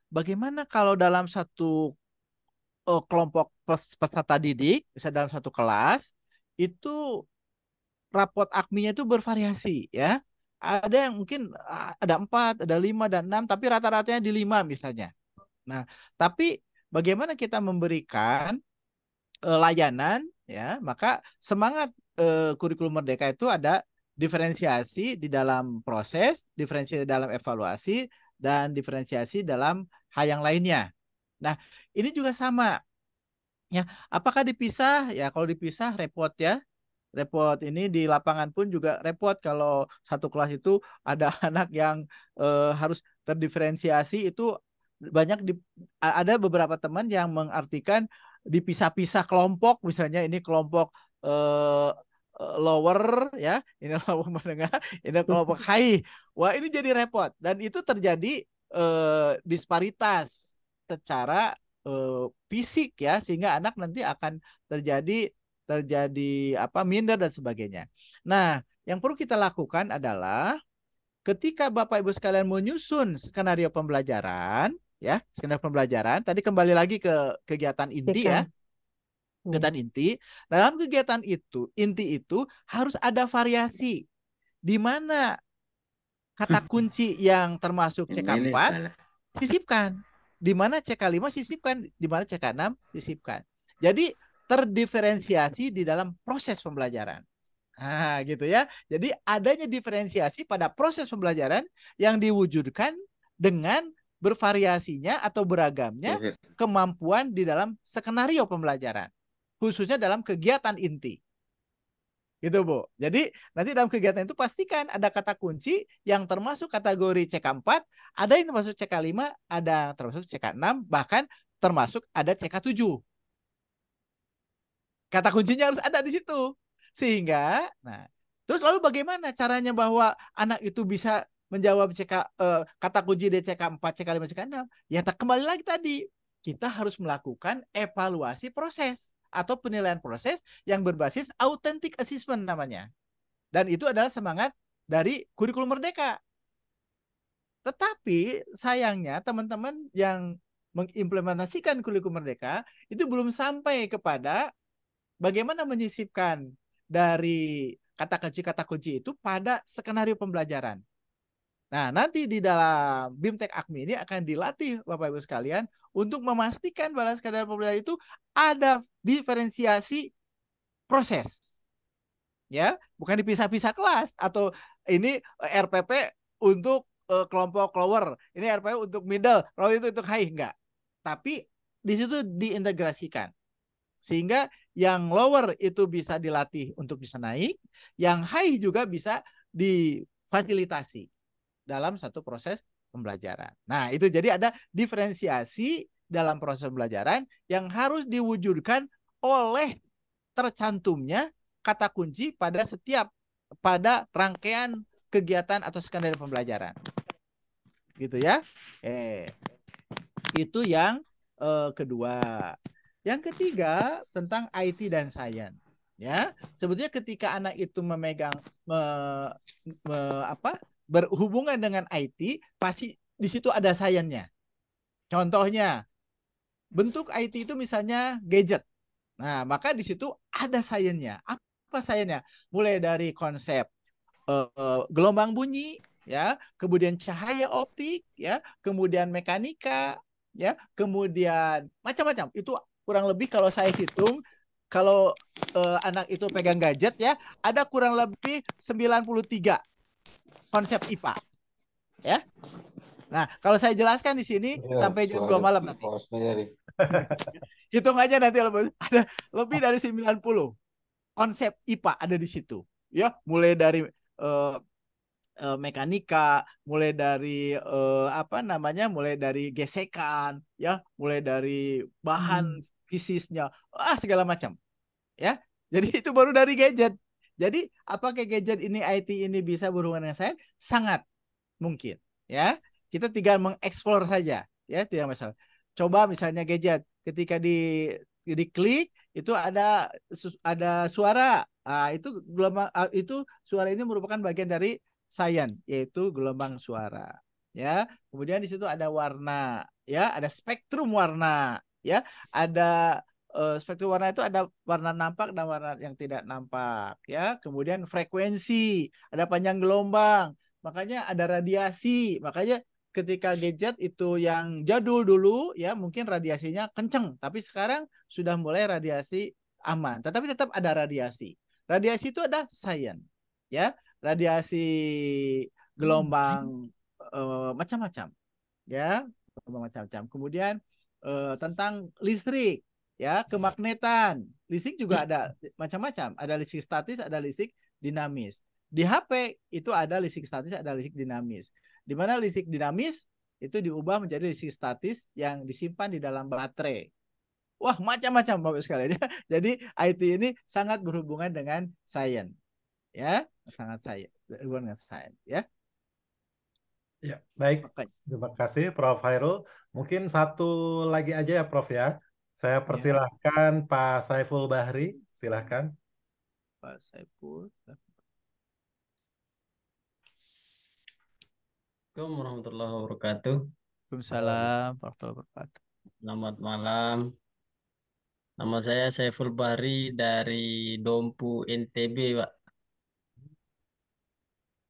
bagaimana kalau dalam satu kelompok peserta didik, bisa dalam satu kelas, itu raport AKMI-nya itu bervariasi ya. Ada yang mungkin ada 4, ada 5, dan 6, tapi rata-ratanya di 5 misalnya. Nah, tapi bagaimana kita memberikan layanan ya, maka semangat kurikulum merdeka itu ada diferensiasi di dalam proses, diferensiasi dalam evaluasi, dan diferensiasi dalam hal yang lainnya. Nah, ini juga sama ya. Apakah dipisah? Ya, kalau dipisah repot ya. Repot ini di lapangan pun juga repot kalau satu kelas itu ada anak yang harus terdiferensiasi. Itu banyak ada beberapa teman yang mengartikan dipisah-pisah kelompok, misalnya ini kelompok lower ya, ini kelompok menengah, ini kelompok high. Wah, ini jadi repot dan itu terjadi disparitas secara fisik ya, sehingga anak nanti akan terjadi minder dan sebagainya. Nah, yang perlu kita lakukan adalah ketika Bapak Ibu sekalian menyusun skenario pembelajaran ya, skenario pembelajaran, tadi kembali lagi ke kegiatan inti ya. Kegiatan inti. Dalam kegiatan itu, inti itu harus ada variasi di mana kata kunci yang termasuk CK4 sisipkan, di mana CK5 sisipkan, di mana CK6 sisipkan. Jadi terdiferensiasi di dalam proses pembelajaran. Nah, gitu ya. Jadi adanya diferensiasi pada proses pembelajaran yang diwujudkan dengan bervariasinya atau beragamnya kemampuan di dalam skenario pembelajaran, khususnya dalam kegiatan inti. Gitu Bu. Jadi nanti dalam kegiatan itu pastikan ada kata kunci yang termasuk kategori CK4, ada yang termasuk CK5, ada termasuk CK6, bahkan termasuk ada CK7. Kata kuncinya harus ada di situ. Sehingga, nah, terus lalu bagaimana caranya bahwa anak itu bisa menjawab kata kunci di CK4, CK5, CK6? Ya kembali lagi tadi, kita harus melakukan evaluasi proses atau penilaian proses yang berbasis authentic assessment namanya. Dan itu adalah semangat dari kurikulum merdeka. Tetapi sayangnya teman-teman yang mengimplementasikan kurikulum merdeka itu belum sampai kepada bagaimana menyisipkan dari kata kunci itu pada skenario pembelajaran. Nah, nanti di dalam BIMTEK AKMI ini akan dilatih Bapak Ibu sekalian untuk memastikan bahwa skenario pembelajaran itu ada diferensiasi proses. Ya, bukan dipisah-pisah kelas atau ini RPP untuk kelompok lower, ini RPP untuk middle, kalau itu untuk high, enggak. Tapi di situ diintegrasikan. Sehingga yang lower itu bisa dilatih untuk bisa naik, yang high juga bisa difasilitasi dalam satu proses pembelajaran. Nah, itu jadi ada diferensiasi dalam proses pembelajaran yang harus diwujudkan oleh tercantumnya kata kunci pada rangkaian kegiatan atau skenario pembelajaran. Gitu ya. Itu yang kedua. Yang ketiga tentang IT dan sains. Ya, sebetulnya ketika anak itu memegang berhubungan dengan IT, pasti di situ ada sainsnya. Contohnya, bentuk IT itu misalnya gadget. Nah, maka di situ ada sainsnya. Apa sainsnya? Mulai dari konsep gelombang bunyi, ya, kemudian cahaya optik, ya, kemudian mekanika, ya, kemudian macam-macam. Itu kurang lebih kalau saya hitung, kalau anak itu pegang gadget, ya, ada kurang lebih 93 konsep IPA, ya. Nah, kalau saya jelaskan di sini sampai jam 2 malam nanti. Hitung aja nanti ada lebih dari 90 konsep IPA ada di situ. Ya, mulai dari mekanika, mulai dari mulai dari gesekan, ya, mulai dari bahan fisiknya, segala macam. Ya. Jadi itu baru dari gadget. Jadi apakah gadget ini IT ini bisa berhubungan dengan saya? Sangat mungkin, ya. Kita tinggal mengeksplor saja, ya, tidak masalah. Coba misalnya gadget ketika diklik itu ada suara. Itu gelombang itu suara ini merupakan bagian dari sains, yaitu gelombang suara, ya. Kemudian di situ ada warna, ya, ada spektrum warna, ya. Ada spektrum warna itu ada warna nampak dan warna yang tidak nampak, ya. Kemudian frekuensi, ada panjang gelombang, makanya ada radiasi. Makanya ketika gadget itu yang jadul dulu, ya, mungkin radiasinya kenceng, tapi sekarang sudah mulai radiasi aman, tetapi tetap ada radiasi. Radiasi itu ada sains, ya, radiasi gelombang macam-macam, ya, gelombang macam-macam. Kemudian tentang listrik, ya, kemagnetan. Listrik juga ada macam-macam, ada listrik statis, ada listrik dinamis. Di HP itu ada listrik statis, ada listrik dinamis. Di mana listrik dinamis itu diubah menjadi listrik statis yang disimpan di dalam baterai. Wah, macam-macam Bapak sekalian. Jadi IT ini sangat berhubungan dengan sains, ya, sangat berhubungan dengan sains, ya. Ya, baik. Terima kasih Prof. Hairul. Mungkin satu lagi aja ya Prof ya. Saya persilahkan Pak Saiful Bahri, silahkan. Pak Saiful. Assalamualaikum warahmatullahi wabarakatuh. Waalaikumsalam warahmatullahi wabarakatuh. Selamat malam. Nama saya Saiful Bahri dari Dompu NTB, Pak.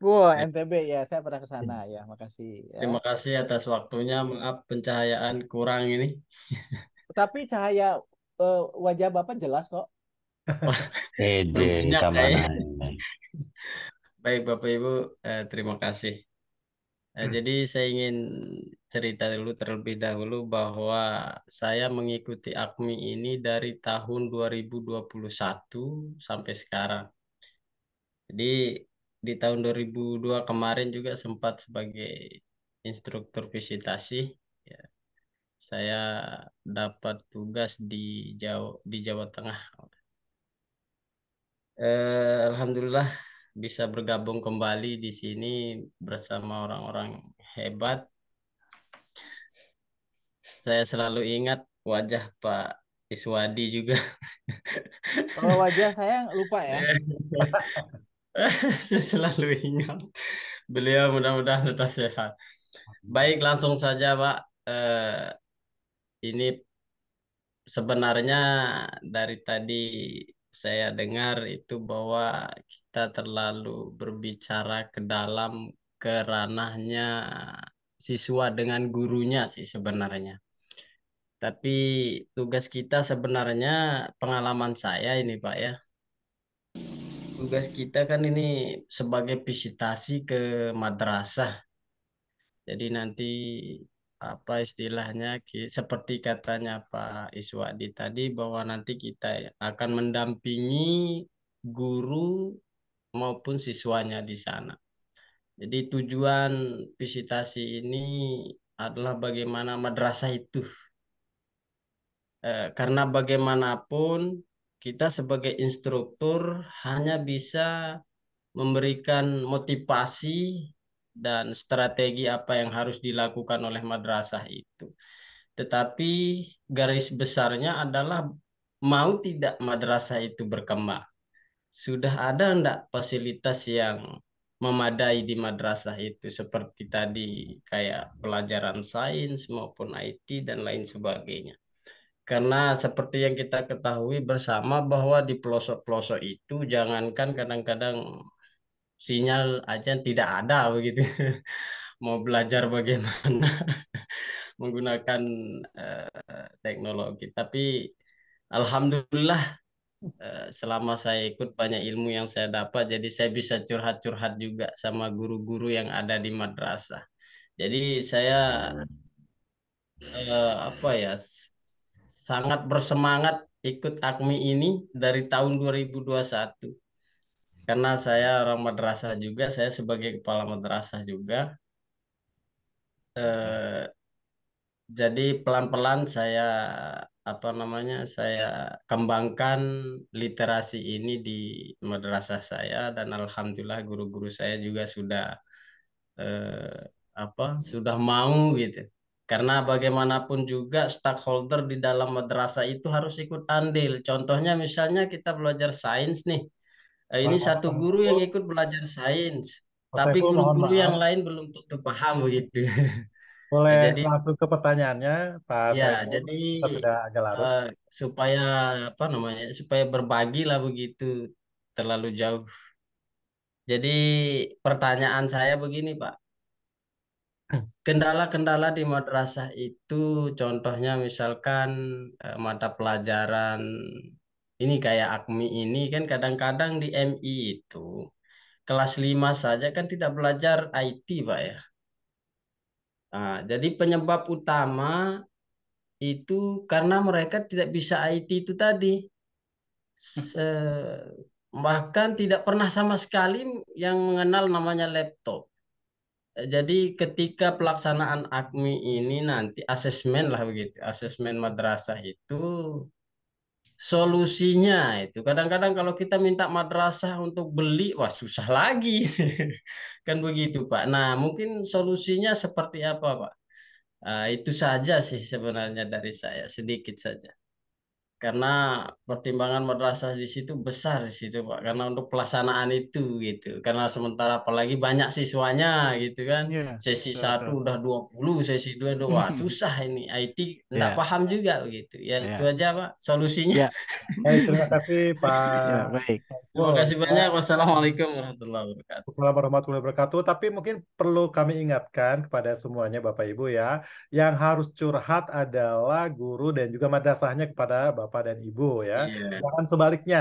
Wah, NTB ya, saya pernah ke sana ya, makasih. Ya. Terima kasih atas waktunya. Maaf pencahayaan kurang ini. Tapi cahaya wajah Bapak jelas kok. Minyak Baik Bapak Ibu, terima kasih. Jadi saya ingin cerita dulu terlebih dahulu bahwa saya mengikuti AKMI ini dari tahun 2021 sampai sekarang. Jadi di tahun 2002 kemarin juga sempat sebagai instruktur visitasi. Ya, saya dapat tugas di Jawa Tengah. Alhamdulillah bisa bergabung kembali di sini bersama orang-orang hebat. Saya selalu ingat wajah Pak Iswadi juga. Kalau wajah saya lupa ya. Saya selalu ingat. Beliau mudah-mudahan tetap sehat. Baik, langsung saja Pak. Ini sebenarnya dari tadi saya dengar itu bahwa kita terlalu berbicara ke dalam ke ranahnya siswa dengan gurunya sih sebenarnya. Tapi tugas kita sebenarnya pengalaman saya ini Pak ya. Tugas kita kan ini sebagai visitasi ke madrasah. Jadi nanti apa istilahnya seperti katanya Pak Iswadi tadi bahwa nanti kita akan mendampingi guru maupun siswanya di sana. Jadi tujuan visitasi ini adalah bagaimana madrasah itu. Karena bagaimanapun kita sebagai instruktur hanya bisa memberikan motivasi dan strategi apa yang harus dilakukan oleh madrasah itu. Tetapi garis besarnya adalah mau tidak madrasah itu berkembang. Sudah ada enggak fasilitas yang memadai di madrasah itu seperti tadi kayak pelajaran sains maupun IT dan lain sebagainya. Karena seperti yang kita ketahui bersama bahwa di pelosok-pelosok itu jangankan kadang-kadang sinyal aja tidak ada begitu. Mau belajar bagaimana menggunakan teknologi. Tapi alhamdulillah selama saya ikut banyak ilmu yang saya dapat, jadi saya bisa curhat-curhat juga sama guru-guru yang ada di madrasah. Jadi saya apa ya sangat bersemangat ikut AKMI ini dari tahun 2021 karena saya orang madrasah juga, saya sebagai kepala madrasah juga. Jadi pelan-pelan saya saya kembangkan literasi ini di madrasah saya dan alhamdulillah guru-guru saya juga sudah eh, sudah mau gitu. Karena bagaimanapun juga stakeholder di dalam madrasah itu harus ikut andil. Contohnya misalnya kita belajar sains nih. Ini Mas satu guru yang Saiful, ikut belajar sains, Mas tapi Saiful, mohon guru-guru yang maaf. lain belum tentu paham begitu. Boleh Jadi langsung ke pertanyaannya, Pak ya, Saiful. jadi Kita sudah agak larut. supaya supaya berbagi lah begitu terlalu jauh. Jadi pertanyaan saya begini, Pak. Kendala-kendala di madrasah itu contohnya misalkan mata pelajaran ini kayak AKMI ini kan kadang-kadang di MI itu kelas 5 saja kan tidak belajar IT, Pak ya. Nah, jadi penyebab utama itu karena mereka tidak bisa IT itu tadi. Bahkan tidak pernah sama sekali yang mengenal namanya laptop. Jadi ketika pelaksanaan AKMI ini nanti asesmen lah begitu, asesmen madrasah itu solusinya itu kadang-kadang kalau kita minta madrasah untuk beli, wah susah lagi. Kan begitu, Pak. Nah, mungkin solusinya seperti apa, Pak? Itu saja sih sebenarnya dari saya, sedikit saja. Karena pertimbangan madrasah di situ besar di situ Pak, karena untuk pelaksanaan itu gitu. Karena sementara apalagi banyak siswanya gitu kan. Iya, Sesi betul, 1 betul. udah 20, sesi 2 udah wah susah ini IT enggak Ya, paham juga begitu. Ya itu ya, aja Pak solusinya. ya, Baik, terima kasih Pak ya, baik. Terima Saiful. kasih banyak. Wassalamualaikum warahmatullahi wabarakatuh. Assalamualaikum warahmatullahi wabarakatuh. Tapi mungkin perlu kami ingatkan kepada semuanya Bapak Ibu ya, yang harus curhat adalah guru dan juga madrasahnya kepada Bapak dan Ibu ya. Iya, Jangan sebaliknya.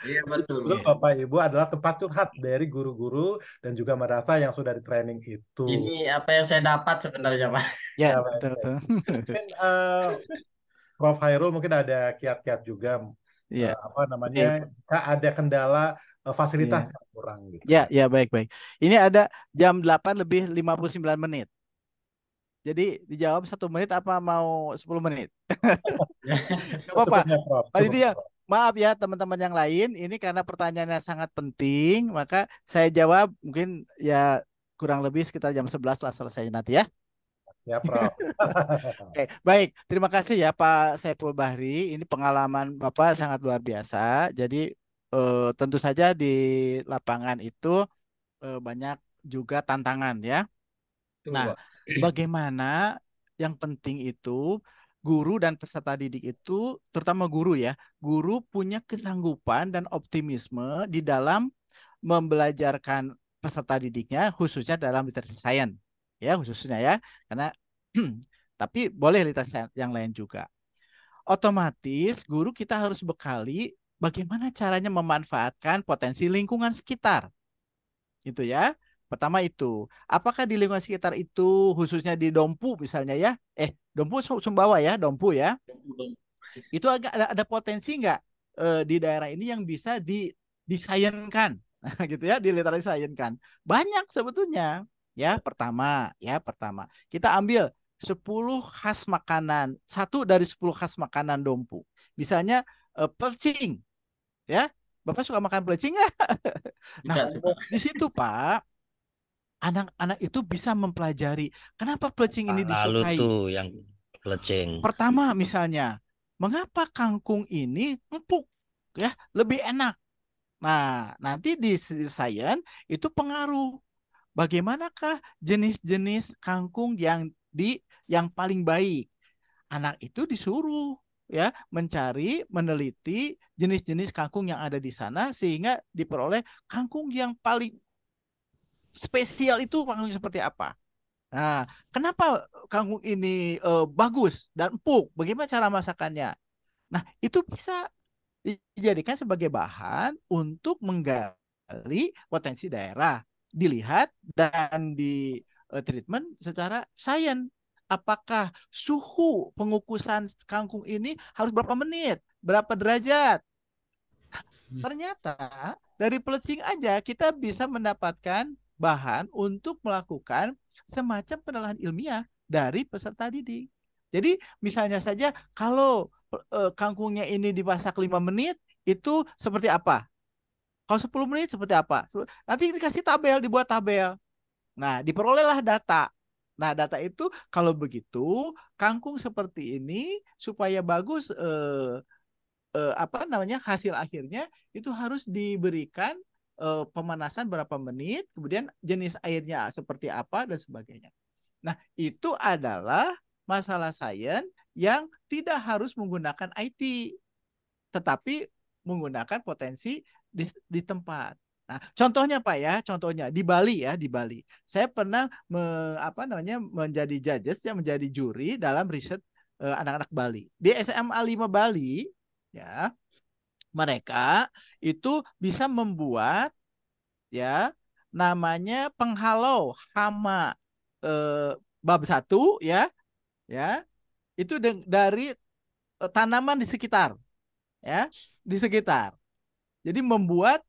iya betul. Justru Bapak Ibu adalah tempat curhat dari guru-guru dan juga madrasah yang sudah di training itu. Ini apa yang saya dapat sebenarnya Pak. Ya, Ya, baik, betul, baik. betul. Mungkin Prof. Hairul mungkin ada kiat-kiat juga Ya, apa namanya baik. jika ada kendala fasilitas Ya, yang kurang gitu. ya, ya, baik, baik. Ini ada jam 8 lebih 59 menit. Jadi dijawab 1 menit apa mau 10 menit? Gak apa-apa. Cukupnya, Prof. Pak Didi ya, Cukup, Prof. maaf ya teman-teman yang lain. Ini karena pertanyaannya sangat penting, maka saya jawab mungkin ya kurang lebih sekitar jam 11 lah selesai nanti ya. Siap, Prof. Oke, baik. Terima kasih ya Pak Saiful Bahri. Ini pengalaman Bapak sangat luar biasa. Jadi tentu saja di lapangan itu banyak juga tantangan ya. Tuh, Nah, Pak. bagaimana yang penting itu guru dan peserta didik itu, terutama guru ya, guru punya kesanggupan dan optimisme di dalam membelajarkan peserta didiknya, khususnya dalam literasi sains, ya khususnya ya, karena tapi boleh literasi yang lain juga. Otomatis guru kita harus bekali bagaimana caranya memanfaatkan potensi lingkungan sekitar, gitu ya. Pertama itu, apakah di lingkungan sekitar itu khususnya di Dompu misalnya ya, Dompu Sumbawa ya, Dompu ya, itu agak ada potensi nggak di daerah ini yang bisa disainskan, gitu ya, diliteralisainskan. Banyak sebetulnya. Ya, pertama kita ambil 10 khas makanan, 1 dari 10 khas makanan Dompu. Misalnya persing, ya. Bapak suka makan pelecing nggak? Nah, Suka. di situ Pak, anak-anak itu bisa mempelajari kenapa pelecing ini Lalu disukai. tuh yang pelecing. Pertama misalnya, mengapa kangkung ini empuk ya, lebih enak. Nah, nanti di sains itu pengaruh. Bagaimanakah jenis-jenis kangkung yang paling baik? Anak itu disuruh ya mencari, meneliti jenis-jenis kangkung yang ada di sana sehingga diperoleh kangkung yang paling spesial itu kangkung seperti apa. Nah, kenapa kangkung ini bagus dan empuk? Bagaimana cara masakannya? Nah, itu bisa dijadikan sebagai bahan untuk menggali potensi daerah, dilihat dan di treatment secara sains. Apakah suhu pengukusan kangkung ini harus berapa menit, berapa derajat? Ternyata dari pelecing aja kita bisa mendapatkan bahan untuk melakukan semacam penelitian ilmiah dari peserta didik. Jadi misalnya saja kalau kangkungnya ini dimasak 5 menit itu seperti apa? Kalau 10 menit seperti apa? Nanti dikasih tabel, dibuat tabel. Nah, diperolehlah data. Nah, data itu kalau begitu kangkung seperti ini supaya bagus hasil akhirnya itu harus diberikan pemanasan berapa menit, kemudian jenis airnya seperti apa dan sebagainya. Nah, itu adalah masalah sains yang tidak harus menggunakan IT, tetapi menggunakan potensi di tempat. Nah, contohnya Pak ya, contohnya di Bali ya, di Bali. Saya pernah menjadi judges yang menjadi juri dalam riset anak-anak Bali. Di SMA 5 Bali ya, mereka itu bisa membuat ya namanya penghalau hama bab 1 ya itu dari tanaman di sekitar ya, di sekitar. Jadi membuat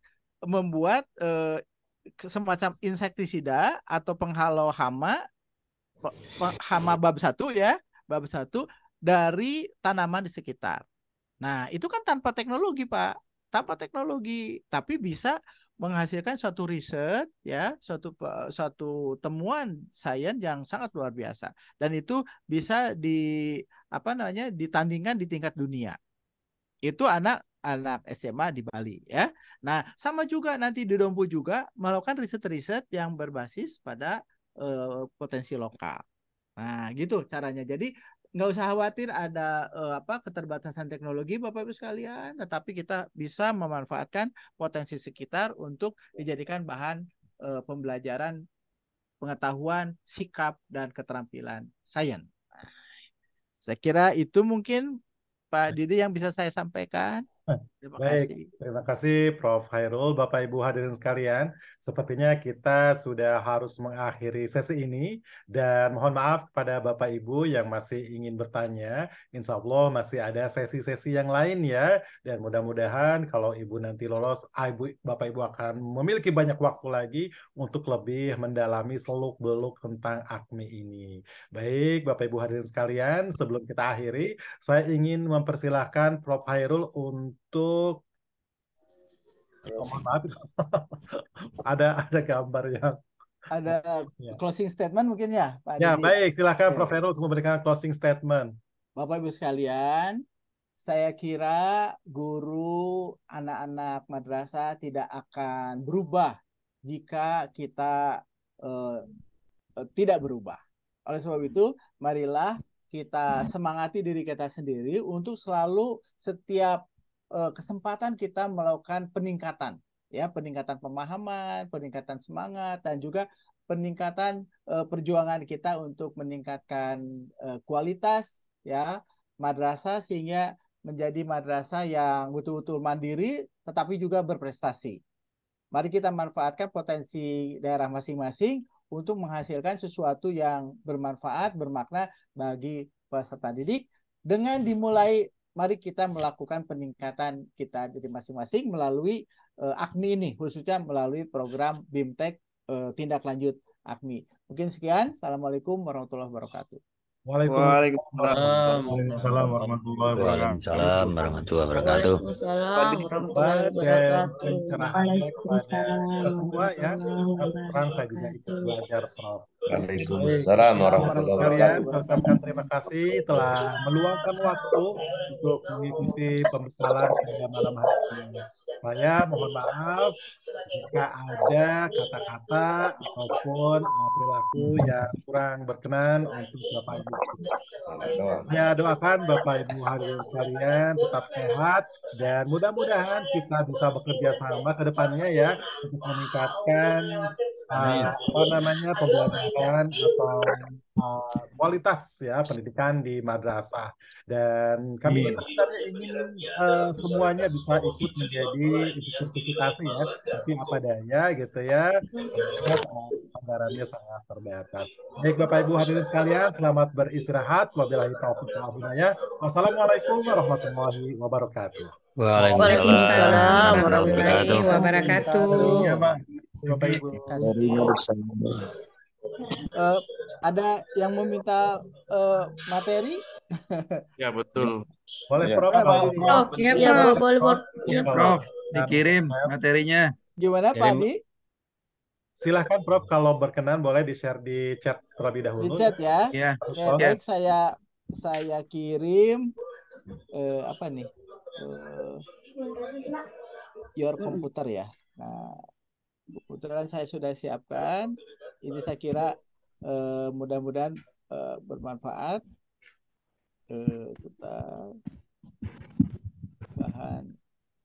semacam insektisida atau penghalau hama bab 1 ya, bab 1 dari tanaman di sekitar. Nah, itu kan tanpa teknologi, Pak. Tanpa teknologi, tapi bisa menghasilkan suatu riset ya, suatu temuan sains yang sangat luar biasa. Dan itu bisa ditandingkan di tingkat dunia. Itu anak SMA di Bali ya. Nah, sama juga nanti di Dompu juga melakukan riset-riset yang berbasis pada potensi lokal. Nah, gitu caranya. Jadi nggak usah khawatir ada keterbatasan teknologi Bapak Ibu sekalian, tetapi kita bisa memanfaatkan potensi sekitar untuk dijadikan bahan pembelajaran pengetahuan, sikap dan keterampilan sains. Saya kira itu mungkin Pak Didi yang bisa saya sampaikan. Terima Baik, kasih. terima kasih Prof. Hairul, Bapak Ibu hadirin sekalian. Sepertinya kita sudah harus mengakhiri sesi ini dan mohon maaf kepada Bapak Ibu yang masih ingin bertanya. Insya Allah masih ada sesi-sesi yang lain ya. Dan mudah-mudahan kalau Ibu nanti lolos, Bapak Ibu akan memiliki banyak waktu lagi untuk lebih mendalami seluk-beluk tentang AKMI ini. Baik, Bapak Ibu hadirin sekalian, sebelum kita akhiri, saya ingin mempersilahkan Prof. Hairul untuk maaf, ada gambar yang ada closing statement mungkin ya Pak ya Didi. Baik, silakan Prof. Hairul untuk memberikan closing statement. Bapak Ibu sekalian, saya kira guru anak-anak madrasah tidak akan berubah jika kita tidak berubah. Oleh sebab itu, marilah kita semangati diri kita sendiri untuk selalu setiap kesempatan kita melakukan peningkatan, ya, peningkatan pemahaman, peningkatan semangat, dan juga peningkatan perjuangan kita untuk meningkatkan kualitas, ya, madrasah sehingga menjadi madrasah yang betul-betul mandiri, tetapi juga berprestasi. Mari kita manfaatkan potensi daerah masing-masing untuk menghasilkan sesuatu yang bermanfaat, bermakna bagi peserta didik. Dengan dimulai, mari kita melakukan peningkatan kita di masing-masing melalui AKMI ini, khususnya melalui program BIMTEK tindak lanjut AKMI. Mungkin sekian. Assalamualaikum warahmatullahi wabarakatuh. Waalaikumsalam warahmatullahi wabarakatuh. Waalaikumsalam warahmatullahi wabarakatuh. Waalaikumsalam warahmatullahi Dan wabarakatuh. pencerahannya kepada kita semua ya. Kebetulan saya juga ikut belajar, Prof. Waalaikumsalam warahmatullahi Kalian, wabarakatuh. saya ucapkan terima kasih telah meluangkan waktu untuk mengikuti pembekalan pada malam hari ini. Saya mohon maaf jika ada kata-kata ataupun perilaku yang kurang berkenan untuk Bapak Ibu. Saya doakan Bapak Ibu hadirin sekalian tetap sehat dan mudah-mudahan kita bisa bekerja sama ke depannya ya untuk meningkatkan pembelajaran atau kualitas ya pendidikan di madrasah. Dan kami juga sebenarnya ingin semuanya bisa ikut menjadi kursifikasi ya, tapi apa daya gitu ya. Anggarannya sangat terbatas. Baik Bapak Ibu hadirin sekalian, selamat beristirahat. Wabillahi taufiq wal hidayah. Wassalamualaikum warahmatullahi wabarakatuh. Waalaikumsalam warahmatullahi wabarakatuh. Ya, Pak. Bapak Ibu. Ada yang meminta materi? Ya betul. Boleh Ya. Prof. Ya, boleh, Prof. Ya, Prof, dikirim materinya. Gimana Pak Adi? Silahkan Prof, kalau berkenan boleh di-share di chat terlebih Di dahulu. chat ya. Ya. Ya, baik saya kirim apa nih? Your komputer ya. Nah, kebetulan saya sudah siapkan. Ini saya kira mudah-mudahan bermanfaat. Sebentar.